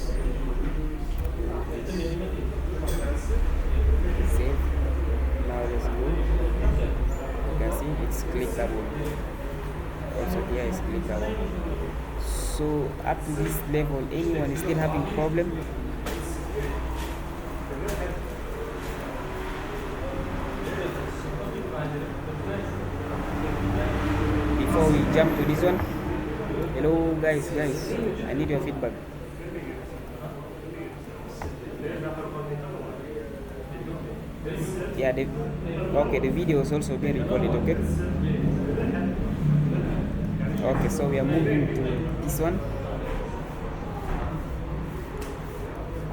S2: Save. Now let's go. You can see it's clickable. Also here is clickable. So up to this level, anyone is still having problem, before we jump to this one. Hello guys, I need your feedback. Yeah, the video is also being recorded, okay? Okay, so we are moving to this one.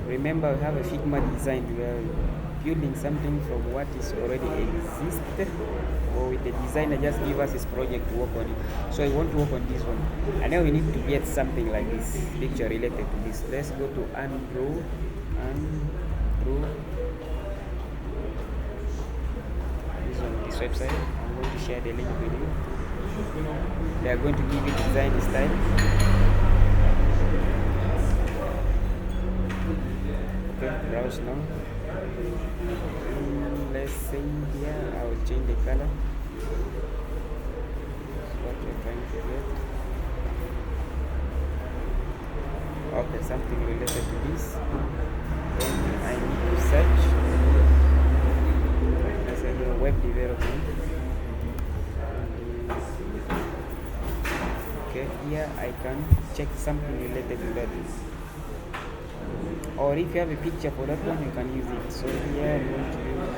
S2: Remember, we have a Figma design. We are building something from what is already existed, or with the designer just give us his project to work on it. So I want to work on this one, and now we need to get something like this picture related to this. Let's go to Andrew. This on this website. I'm going to share the link with you. They are going to give you design style. Okay, browse now. Let's say here I will change the color. That's what we're trying to get. Okay, something related to this. Then I need to search. Let's say here web development. Okay, here I can check something related to that. Or if you have a picture for that one, you can use it. So here I'm going to use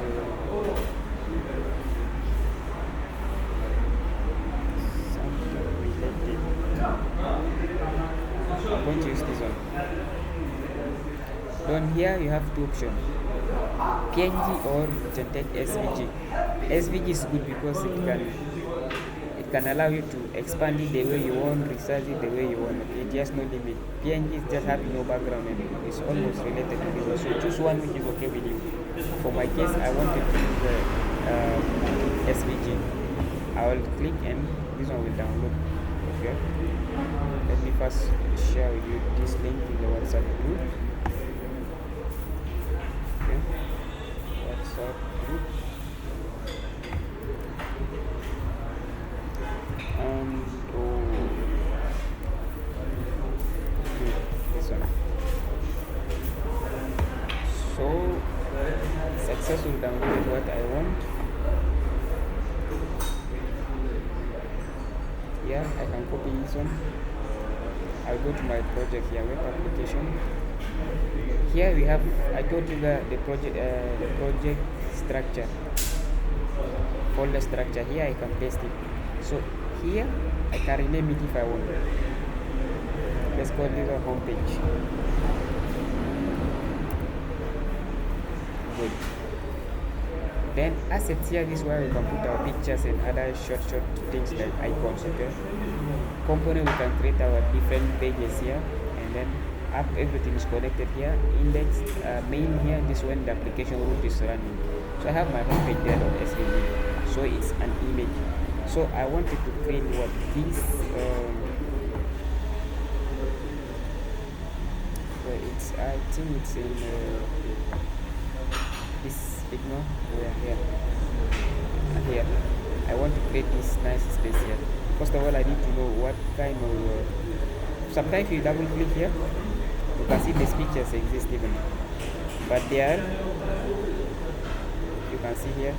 S2: something related. I'm going to use this one. Down here you have two options, PNG or you can take SVG. SVG is good because it can allow you to expand it the way you want, resize it the way you want. It has no limit. PNG is just having no background and it's almost related to this. So choose one which is okay with you. For my case, I wanted to use the SVG. I will click and this one will download. Okay. Let me first share with you this link in the WhatsApp group. Okay. WhatsApp group. This one. So successful download what I want. Yeah, I can copy this one. I'll go to my project here, web application. Here we have, I told you the project structure, folder structure. Here I can paste it. So here I can rename it if I want. Let's call this a home page. Good. Then assets here, this is where we can put our pictures and other short things like icons. Okay. Component, we can create our different pages here, and then up everything is connected here. Index, main here, this when the application root is running. So I have my home page there .svg. So it's an image. So I wanted to create what this. It's I think it's in this Figma. Here. Here. I want to create this nice space here. First of all, I need to know what kind of. Sometimes if you double click here, you can see these pictures exist even. But there, you can see here.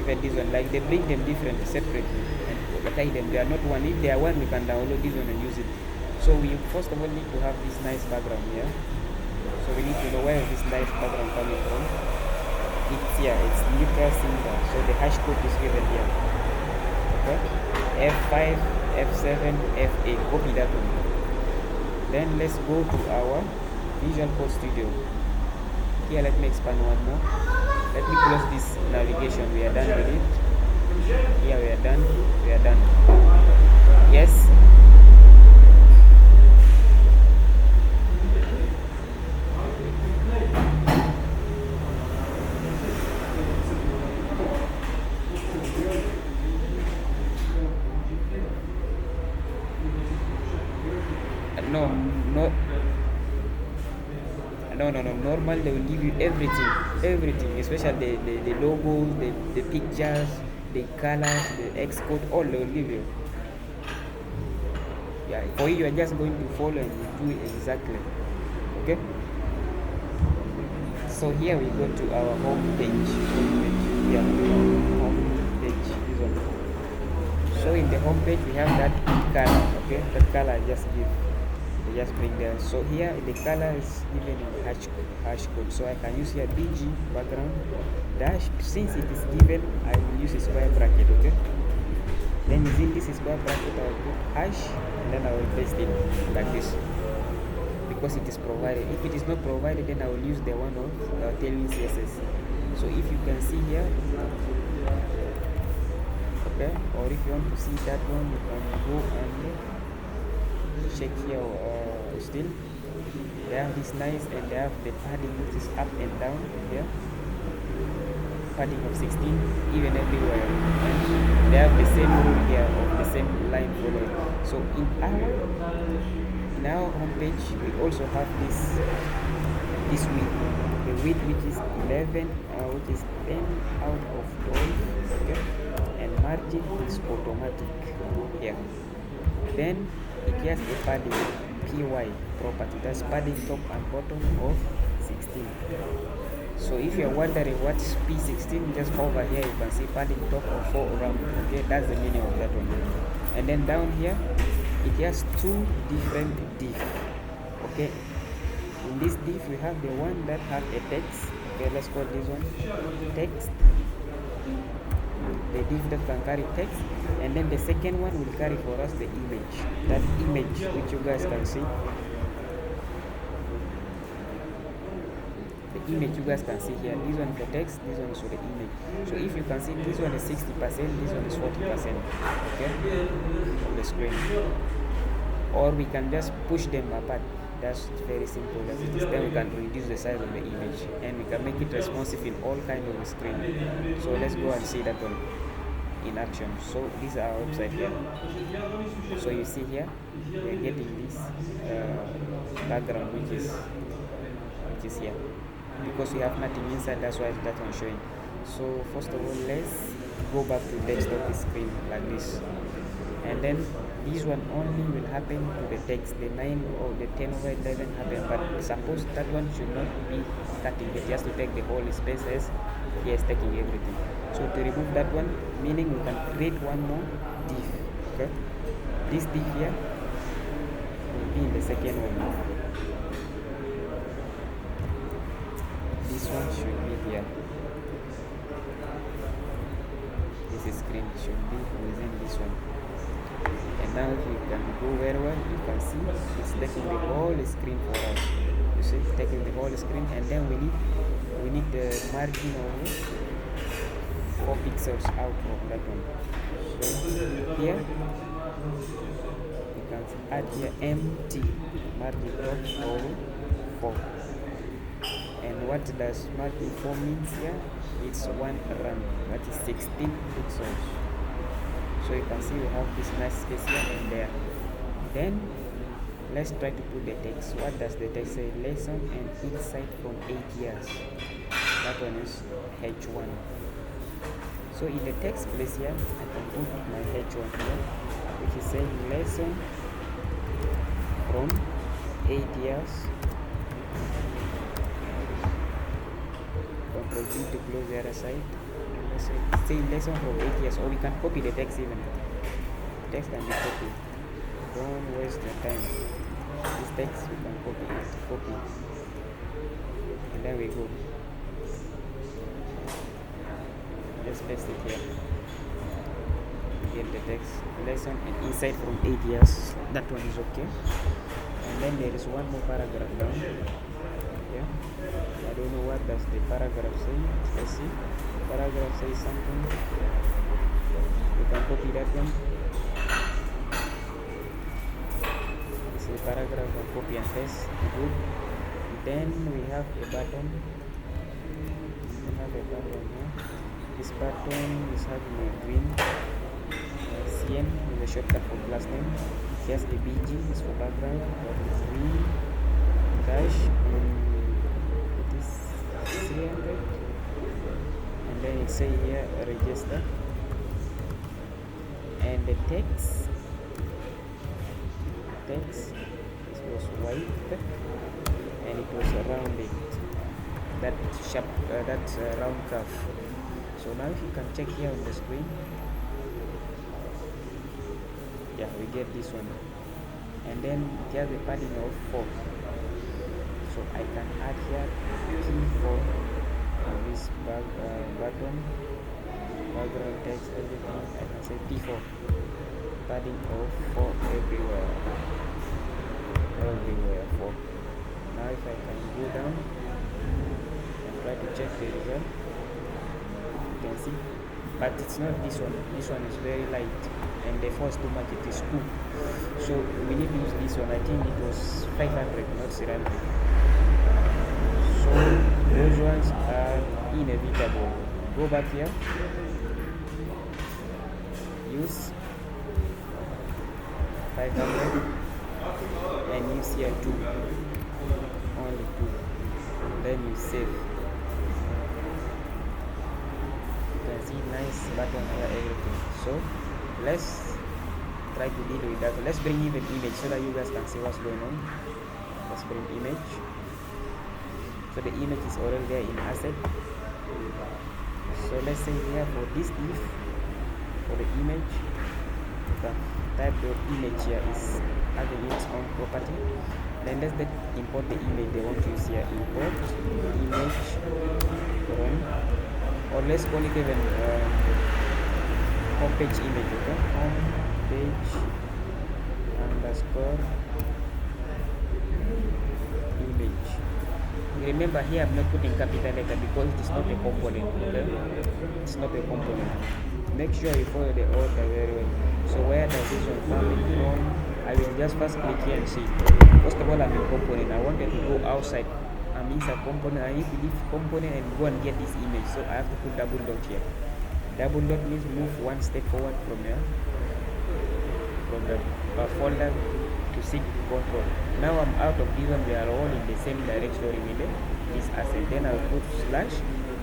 S2: Even this one, like they bring them different, separately, and apply them. They are not one. If they are one, we can download this one and use it. So we first of all need to have this nice background here. So we need to know where this nice background coming from. It's here, it's neutral symbol. So the hash code is given here. Okay? F5, F7, F8. Copy that one. Then let's go to our Visual Code Studio. Here let me expand one more. let me close this navigation. We are done with it. Here we are done. We are done. Yes. No, no, no. Normal, they will give you everything, especially the logos, the pictures, the colors, the Xcode, all they will give you. Yeah, for you, are just going to follow and you do it exactly. Okay. So here we go to our home page. Yeah, home page. This one. So in the home page we have that color. Okay, that color I just give. I just bring there. So here the color is given in hash code. So I can use here BG background dash. Since it is given, I will use a square bracket. Okay. Then using this square bracket, I will put hash and then I will paste it like this because it is provided. If it is not provided, then I will use the one of Tailwind CSS. So if you can see here, okay, or if you want to see that one, you can go and check here. Still, they have this nice, and they have the padding which is up and down here. Padding of 16 even everywhere, and they have the same rule here of the same line following. So in our homepage we also have this width, the width which is 11, which is 10 out of 12. Okay, and margin is automatic here. Then it has a padding py property, that's padding top and bottom of 16. So if you are wondering what's P16, just over here you can see padding top of 4 around. Okay, that's the meaning of that one. And then down here it has two different div. Okay, in this div we have the one that have a text. Okay, let's call this one text, the div that can carry text, and then the second one will carry for us the image, that image which you guys can see. Image you guys can see here, this one for text, this one is for the image. So if you can see, this one is 60%, this one is 40%, okay, on the screen. Or we can just push them apart. That's very simple as it is. Then we can reduce the size of the image and we can make it responsive in all kind of the screen. So let's go and see that one in action. So this is our website here. So you see here we're getting this background which is here, because we have nothing inside, that's why that one showing. So first of all, let's go back to desktop screen like this, and then this one only will happen to the text, the 9 or the 10 over 11 happen, but suppose that one should not be cutting it, just to take the whole spaces, he is taking everything. So to remove that one, meaning we can create one more div. Okay, this div here will be in the second one. This one should be here. This screen should be within this one. And now if you can go very well, you can see it's taking the whole screen for us. You see, taking the whole screen, and then we need the margin of 4 pixels out of that one. So here you can add here empty margin top over 4. And what does margin 4 means here? It's 1 run, that is 16 pixels. So you can see we have this nice space here and there. Then let's try to put the text. What does the text say? Lesson and insight from 8 years. That one is H1. So in the text place here, I can put my H1 here, which is saying lesson from 8 years. Control V to close the other side. Say lesson from 8 years, or we can copy the text even. Text can be copied. Don't waste your time. This text we can copy. And there we go. Just paste it here. Get the text. Lesson and insight from 8 years. That one is okay. And then there is one more paragraph down. Yeah, I don't know what does the paragraph say. Let's see. Paragraph says something. You can copy that one. This is the paragraph and copy and paste. Good. Then we have a button. We have a button here. This button is having a green CM with a shortcut for class name. Here's the BG is for background. Green dash. It is 300. And then it say here register. And the text it was white and it was rounded, that sharp round curve. So now if you can check here on the screen, yeah, we get this one, and then here's the padding of 4. So I can add here key 4 on this button, background text, everything. I can say P4, padding of 4 everywhere 4. Now if I can go down and try to check the result, you can see, but it's not this one. This one is very light and the 4 is too much, it is 2. So we need to use this one. I think it was 500, not 300. So those ones are inevitable. Go back here, use 500 and use here 2, only 2, then you save. You can see nice button here, everything. So let's try to deal with that. Let's bring even image so that you guys can see what's going on. Let's bring image. So the image is already there in asset. So let's say here for this div, for the image, the type the image here is having its own property. Then let's import the image they want to use here. Import image from, or let's call it even home page image. Okay, home page underscore image. Remember here I'm not putting capital letter because it is not a component. Okay, it's not a component. Make sure you follow the order very well. So where does this one come from? I will just first click here and see. First of all, I'm in component. I wanted to go outside. I'm inside component. I need to leave component and go and get this image. So I have to put double dot here. Double dot means move one step forward from here, from the folder to seek control. Now I'm out of this one. We are all in the same directory with this asset. Then I'll put slash.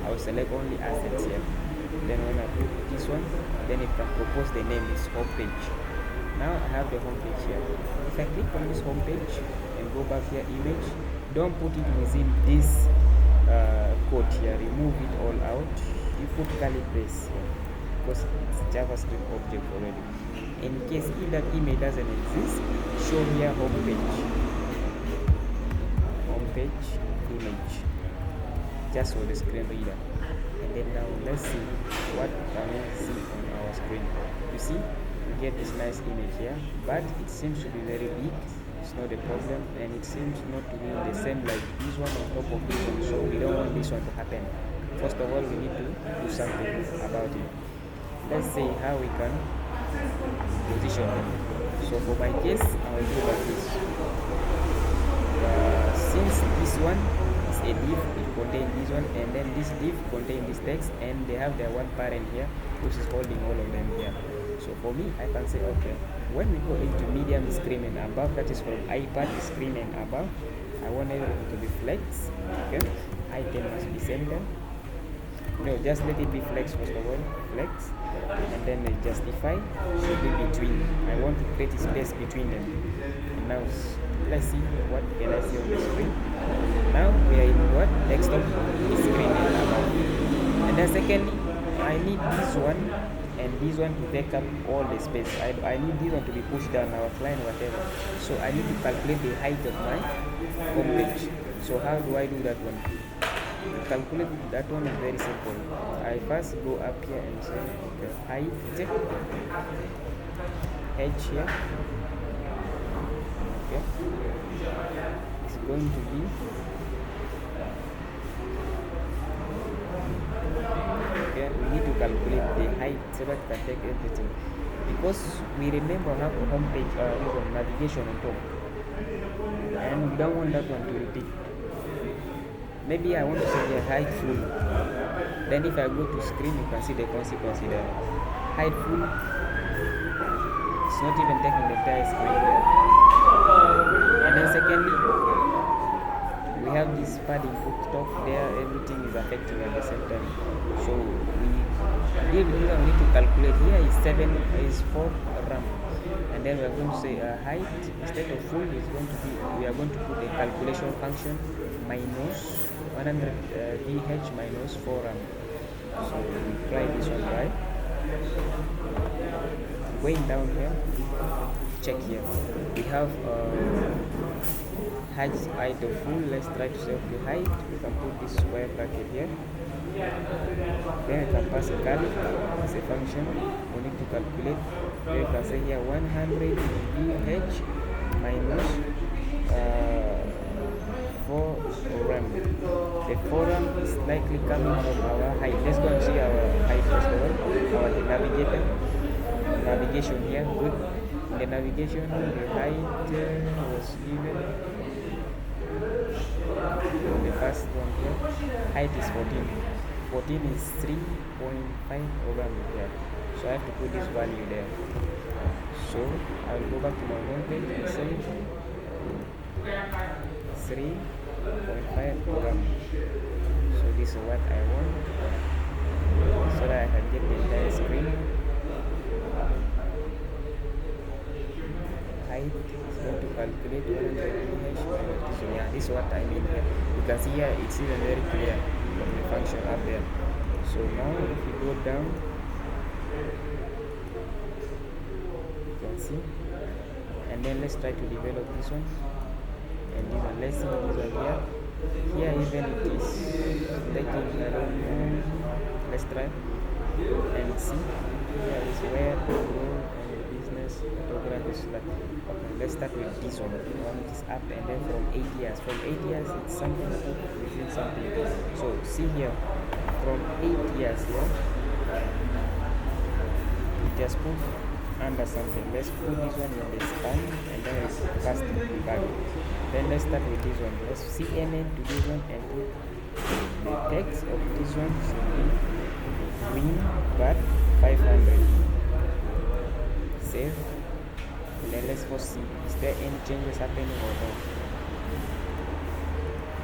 S2: I'll select only assets here. Then when I put this one, then it can propose the name is home page. Now I have the home page here. If I click on this home page and go back here, image, don't put it within this code here. Remove it all out. You put curly brace here because it's JavaScript object already. In case if that image doesn't exist, show here home page image, just for the screen reader. And then now let's see what can we see on our screen. You see, we get this nice image here, but it seems to be very big. It's not a problem, and it seems not to be the same like this one on top of this one. So we don't want this one to happen. First of all, we need to do something about it. Let's see how we can position them. So for my case, I will do like this. Since this one is a div, it contains this one, and then this div contains this text, and they have their one parent here which is holding all of them here. So for me, I can say, okay, when we go into medium screen and above, that is from iPad screen and above, I want everything to be flex. Okay, item must be center. No, just let it be flex first of all, flex, and then justify should be between. I want to create a space between them. And now let's see what can I see on the screen. Now we are in what? Desktop screen and above. And then secondly, I need this one and this one to take up all the space. I need this one to be pushed down, our client, whatever. So I need to calculate the height of my home page. So how do I do that one? Calculate that one is very simple. I first go up here and say okay, height h here. Okay, it's going to be calculate the height so that we can take everything, because we remember how homepage navigation on top, and we don't want that one to repeat. Maybe I want to set the height full, then if I go to screen you can see the consequence there. Height full, it's not even taking the entire screen there. And then secondly, we have this padding put top there, everything is affecting at the same time. So we need to calculate. Here is 4 RAM, and then we are going to say height instead of full is going to be, we are going to put a calculation function minus 100 VH minus 4 RAM. So we try this one, right? Going down here, check here. We have height of full. Let's try to set the height. We can put this square bracket here. Then we can pass a curly as a function. We need to calculate. Then we can say here 100 VH minus 4 RAM. The 4 RAM is likely coming from our height. Let's go and see our height first of all. Our navigation here. Good. In the navigation, the height was given. The first one here, height is 14. 14 is 3.5 RAM here. So I have to put this value there. So I will go back to my home page and say 3.5 RAM. So this is what I want, so that I can get the entire screen. Height is going to calculate 100 VH. So yeah, this is what I mean here. You can see here it's even very clear from the function up there. So now if we go down, you can see, and then let's try to develop this one and this one. Let's see this one here. Here even it is taking, I don't know, let's try and see. Here is where to go and business photography is like. Okay, let's start with this one. One is up, and then from 8 years. From 8 years it's something within something. So see here, from 8 years here, we just put under something. Let's put this one in the span, and then let's pass the value. Then let's start with this one. Let's CNN to this one and put the text of this one should be green but 500. Save. And then let's first see, is there any changes happening or not?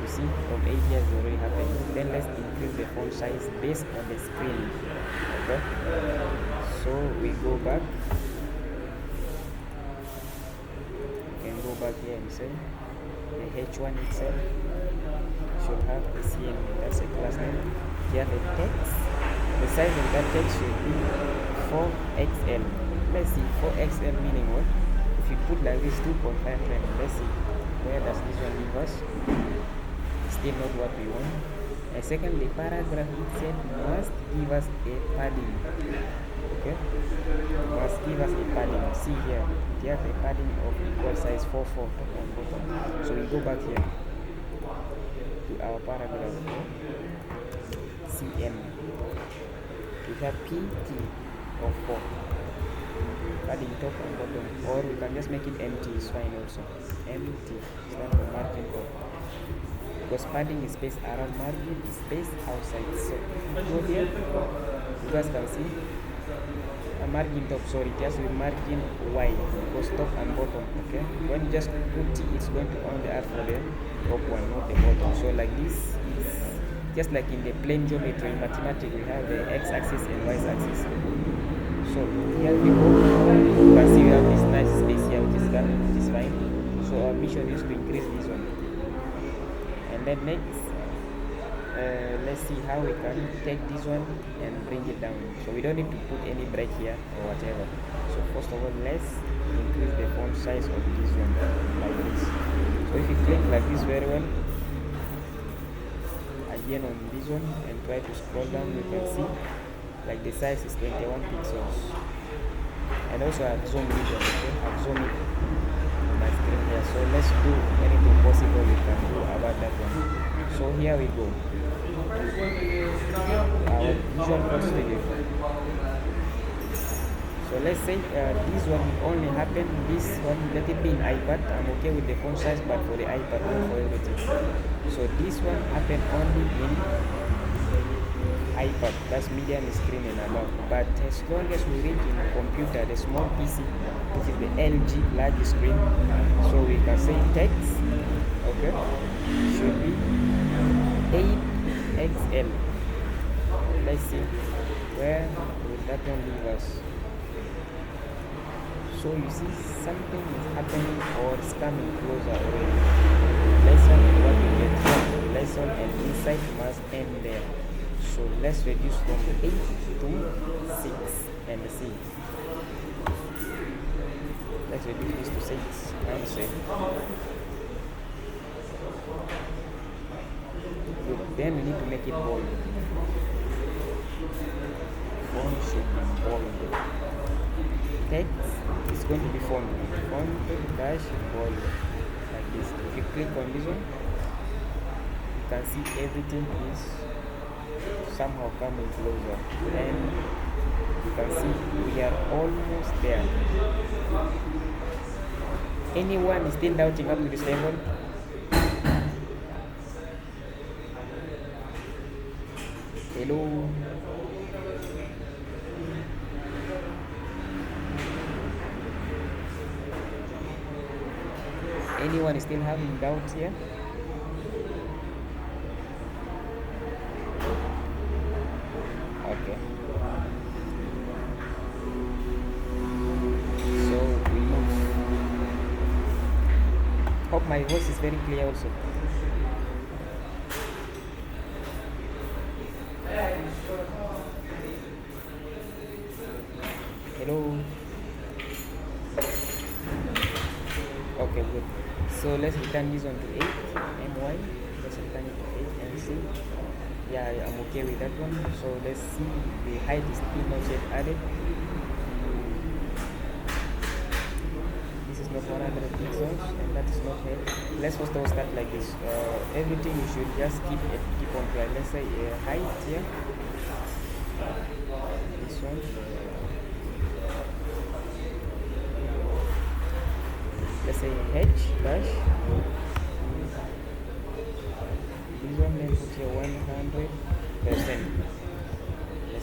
S2: You see, from 8 years is already happening. Then let's increase the font size based on the screen. Okay. So we go back. You can go back here and say the H1 itself should have the CMD, that's a class name. Here the text, the size of that text should be 4XL. Let's see, 4XL meaning what? If you put like this 2.5 frame, let's see, where does this one leave us? Still not what we want. And secondly, paragraph itself must give us a padding. Okay, must give us a padding. See here, it has a padding of equal size 4 top and bottom. So we go back here to our paragraph. CM. We have PT of 4. Padding top and bottom, or we can just make it empty, is fine also. Empty, stand for margin top. Because padding is spaced around, margin is spaced outside. So go here, you guys can see a margin top, sorry, just with margin wide, because top and bottom. Okay, when you just put T, it's going to only add for the top one, not the bottom. So like this, it's just like in the plane geometry in mathematics, we have the x-axis and y-axis. So here we go. You can see we have this nice space here, which is fine. So our mission is to increase this one. And then next, let's see how we can take this one and bring it down. So we don't need to put any break here or whatever. So first of all, let's increase the font size of this one like this. So if you click like this very well, again on this one and try to scroll down, you can see like the size is 21 pixels. And also I've zoomed it, okay? I've zoomed it on my screen here. So let's do anything possible we can do about that one. So here we go. our Visual Code Studio. So let's say this one will only happen, this one let it be in iPad. I'm okay with the font size, but for the iPad, not for everything. So this one happen only in iPad, that's medium screen and above. But as long as we reach in a computer, the small PC, which is the LG large screen, so we can say text, okay, should be 8XL. Let's see, where will that one leave us? So you see something is happening or it's coming closer already. Lesson what we get from lesson and insight must end there. So let's reduce from 8 to 6 and see. Let's reduce this to 6 and see. Good. Then we need to make it bold. Font should be bold. Text is going to be font dash bold like this. If you click on this one, you can see everything is somehow coming closer, and you can see we are almost there. Anyone is still doubting up to this level? Hello? Anyone is still having doubts here? Okay. So we move. Hope my voice is very clear also. Hello. Okay, good. So let's return this one to 8 my. Let's return it to 8 and see. Yeah, I'm okay with that one. So let's see, the height is still not yet added. This is not 100 pixels and that is not height. Let's first of all start like this. Everything you should just keep on try. Let's say height here. This one. Let's say H dash. This one, then put here 100%. Let's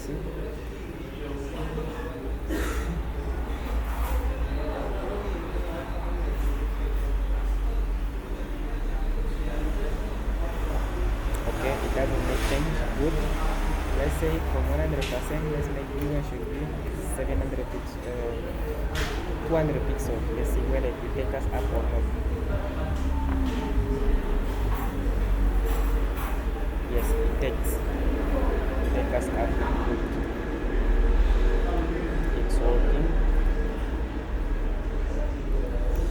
S2: see. Okay, it doesn't make sense. Good. Let's say from 100%, let's make this one should be 700 pixels. 200 pixels. Let's see whether it will take us up or not. Yes, it takes. Take us up. Good. It's working.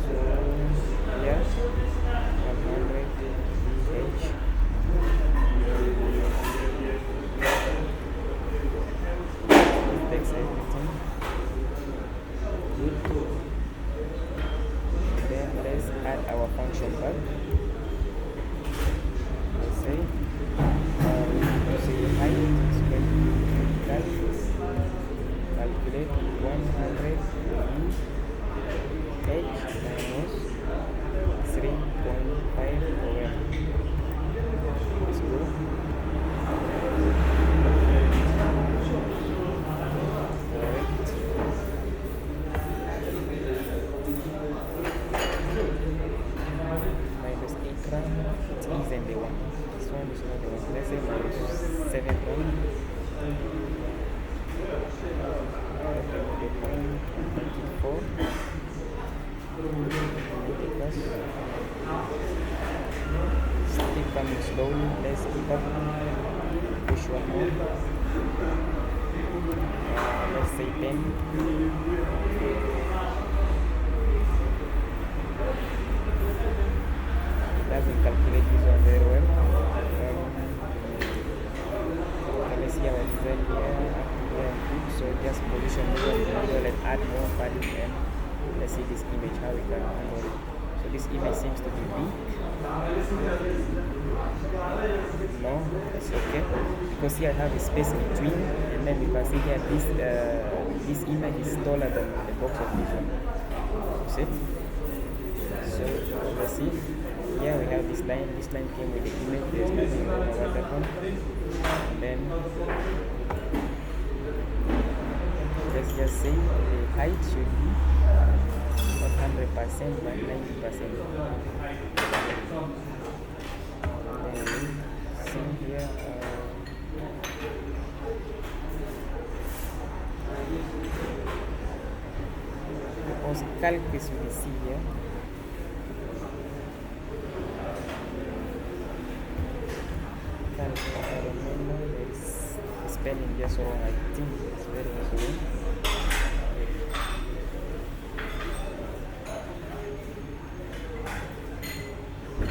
S2: So yeah, 100 pH. It takes everything. Good. Then let's add our function back. Let's say height is going to be calculate 100 h minus 3.5 over. Let's go. Minus 8 gram, it isn't the one. This one is not the one. Let's say minus 7 gram. Make it 4. Still coming slowly. Let's keep up. Push one more. Let's say 10. Doesn't calculate this one very well. Let's see our design here. So just position this one in the middle and add more value, and let's see this image how we can handle it. So So this image seems to be big. No, it's okay because here I have a space between, and then you can see here this image is taller than the box of this one. See? So let's see. Here we have this line. This line came with the image. There's nothing wrong about that one. And then let's just say the height should be not 100% but 90%. Then see here. Because calc this we see here. Calc, I remember there is spelling just wrong. I think it's very wrong.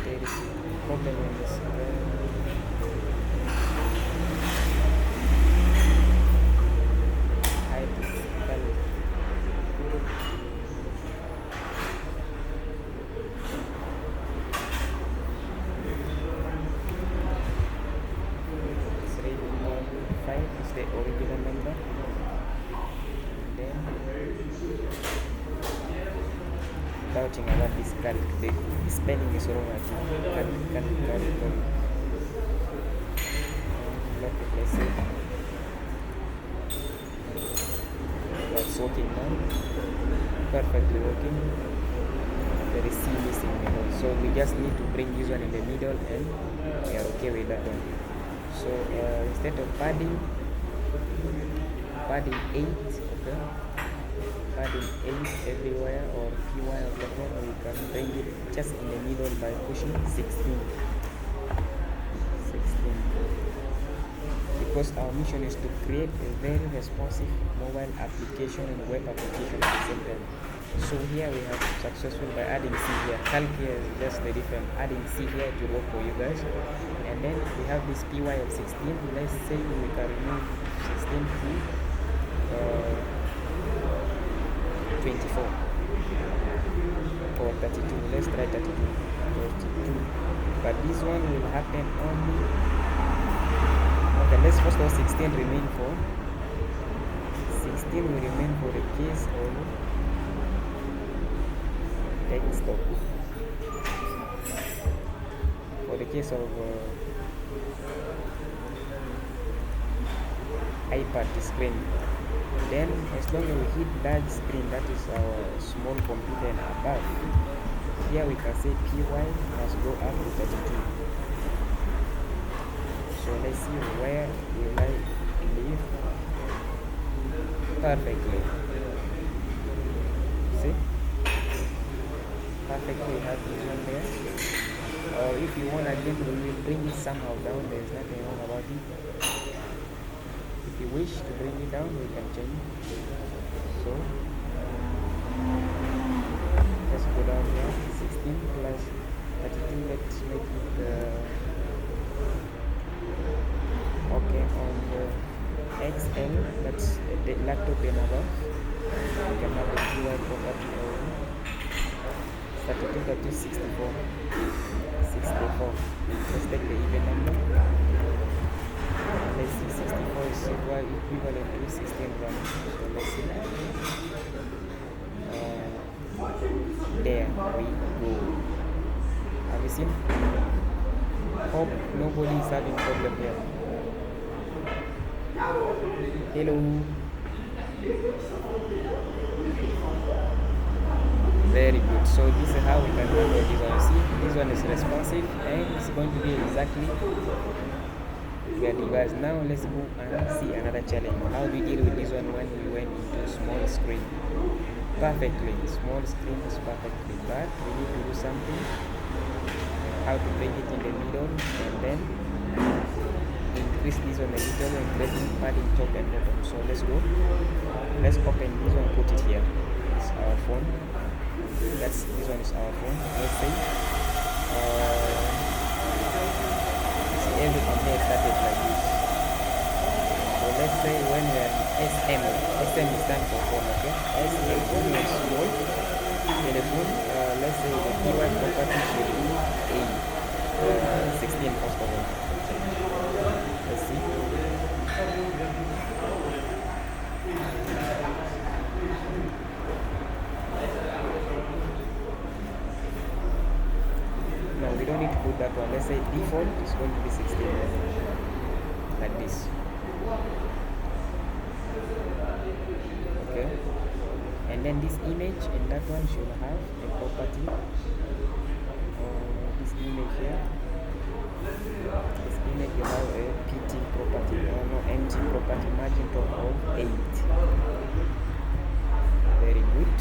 S2: There is problem in this. Height is calc. Is the original number. Then doubting about this calc, the spelling is wrong. I think calc. Let me place it. That's working now. Perfectly working. There is C missing middle, so we just need to bring this one in the middle, and we are okay with that one. So instead of padding 8, okay, padding 8 everywhere or py of that one, we can bring it just in the middle by pushing 16, because our mission is to create a very responsive mobile application and web application at the same time. So here we have successful by adding C here. Calc here is just the different. Adding C here to work for you guys. And then we have this py of 16. Let's say we can remove 16 to 24 or 32. Let's try 32. But this one will happen only. Okay, let's first of all 16 remain for 16 will remain for the case of desktop. For the case of iPad screen, then as long as we hit large screen, that is our small computer and above, here we can say py must go up to 32. So let's see where will I leave perfectly. See, perfectly have this one there. Or if you want again, we will bring it somehow down. There is nothing wrong about it. If you wish to bring it down, we can change. So let's go down here. 16 plus 32. Let's make it okay on the XL. That's the laptop and above. We can have the GUI property of 32, 32, 64. 64. Let's take the even number. Let's see, 64 is equivalent to 16 run. So let's see. There we go. Have you seen? Hope nobody is having problem here. Hello. Very good. So this is how we can handle this one. See, this one is responsive and it's going to be exactly where you guys. Now let's go and see another challenge. How we deal with this one when we went into small screen. Perfectly, small screen is perfectly, but we need to do something. How to bring it in the middle and then increase this one a little and creating padding top and bottom. So let's go. Let's open this one, put it here. It's our phone. This one is our phone. Let's say everything here started like this. So let's say when we are SM is stand for phone, okay? SM when we are small, telephone, let's say the PY property should be a 16 first of all. Let's see. No, we don't need to put that one. Let's say default is going to be 16, like this. Okay, and then this image and that one should have a property. This image here, this image will have a pt property, no empty property, margin top of 8. Very good.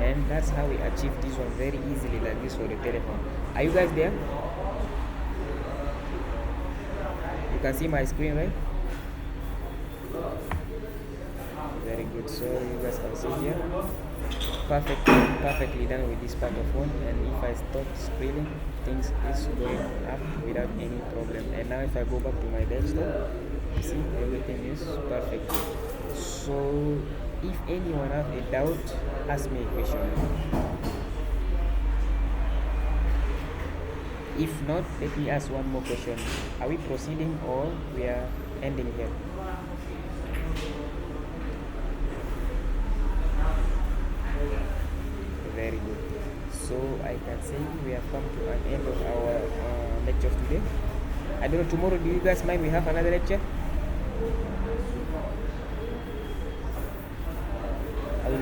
S2: And that's how we achieve this one very easily, like this for the telephone. Are you guys there? You can see my screen, right? Very good. So you guys can see here, perfectly done with this part of phone. And if I stop scrolling, things is going up without any problem. And now if I go back to my desktop, you see everything is perfect. So if anyone have a doubt, ask me a question. If not, let me ask one more question. Are we proceeding or we are ending here? Very good. So I can say we have come to an end of our lecture of today. I don't know, tomorrow, do you guys mind we have another lecture?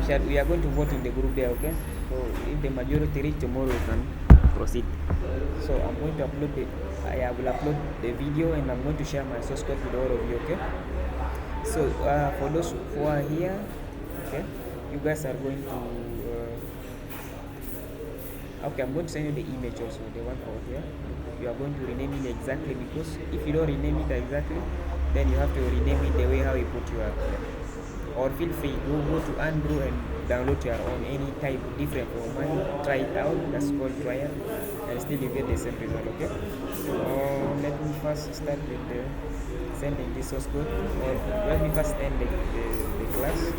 S2: We are going to vote in the group there, okay? So if the majority reach tomorrow, we can proceed. So I'm going to upload I will upload the video, and I'm going to share my source code with all of you, okay? So for those who are here, okay, you guys are going to okay, I'm going to send you the image also, the one for here. You are going to rename it exactly, because if you don't rename it exactly, then you have to rename it the way how you put your or feel free, go to Andrew and download your own, any type different from mine. Try it out. That's called trial, and still you get the same result. Okay. Let me first start with the sending this source code. Let me first end the class.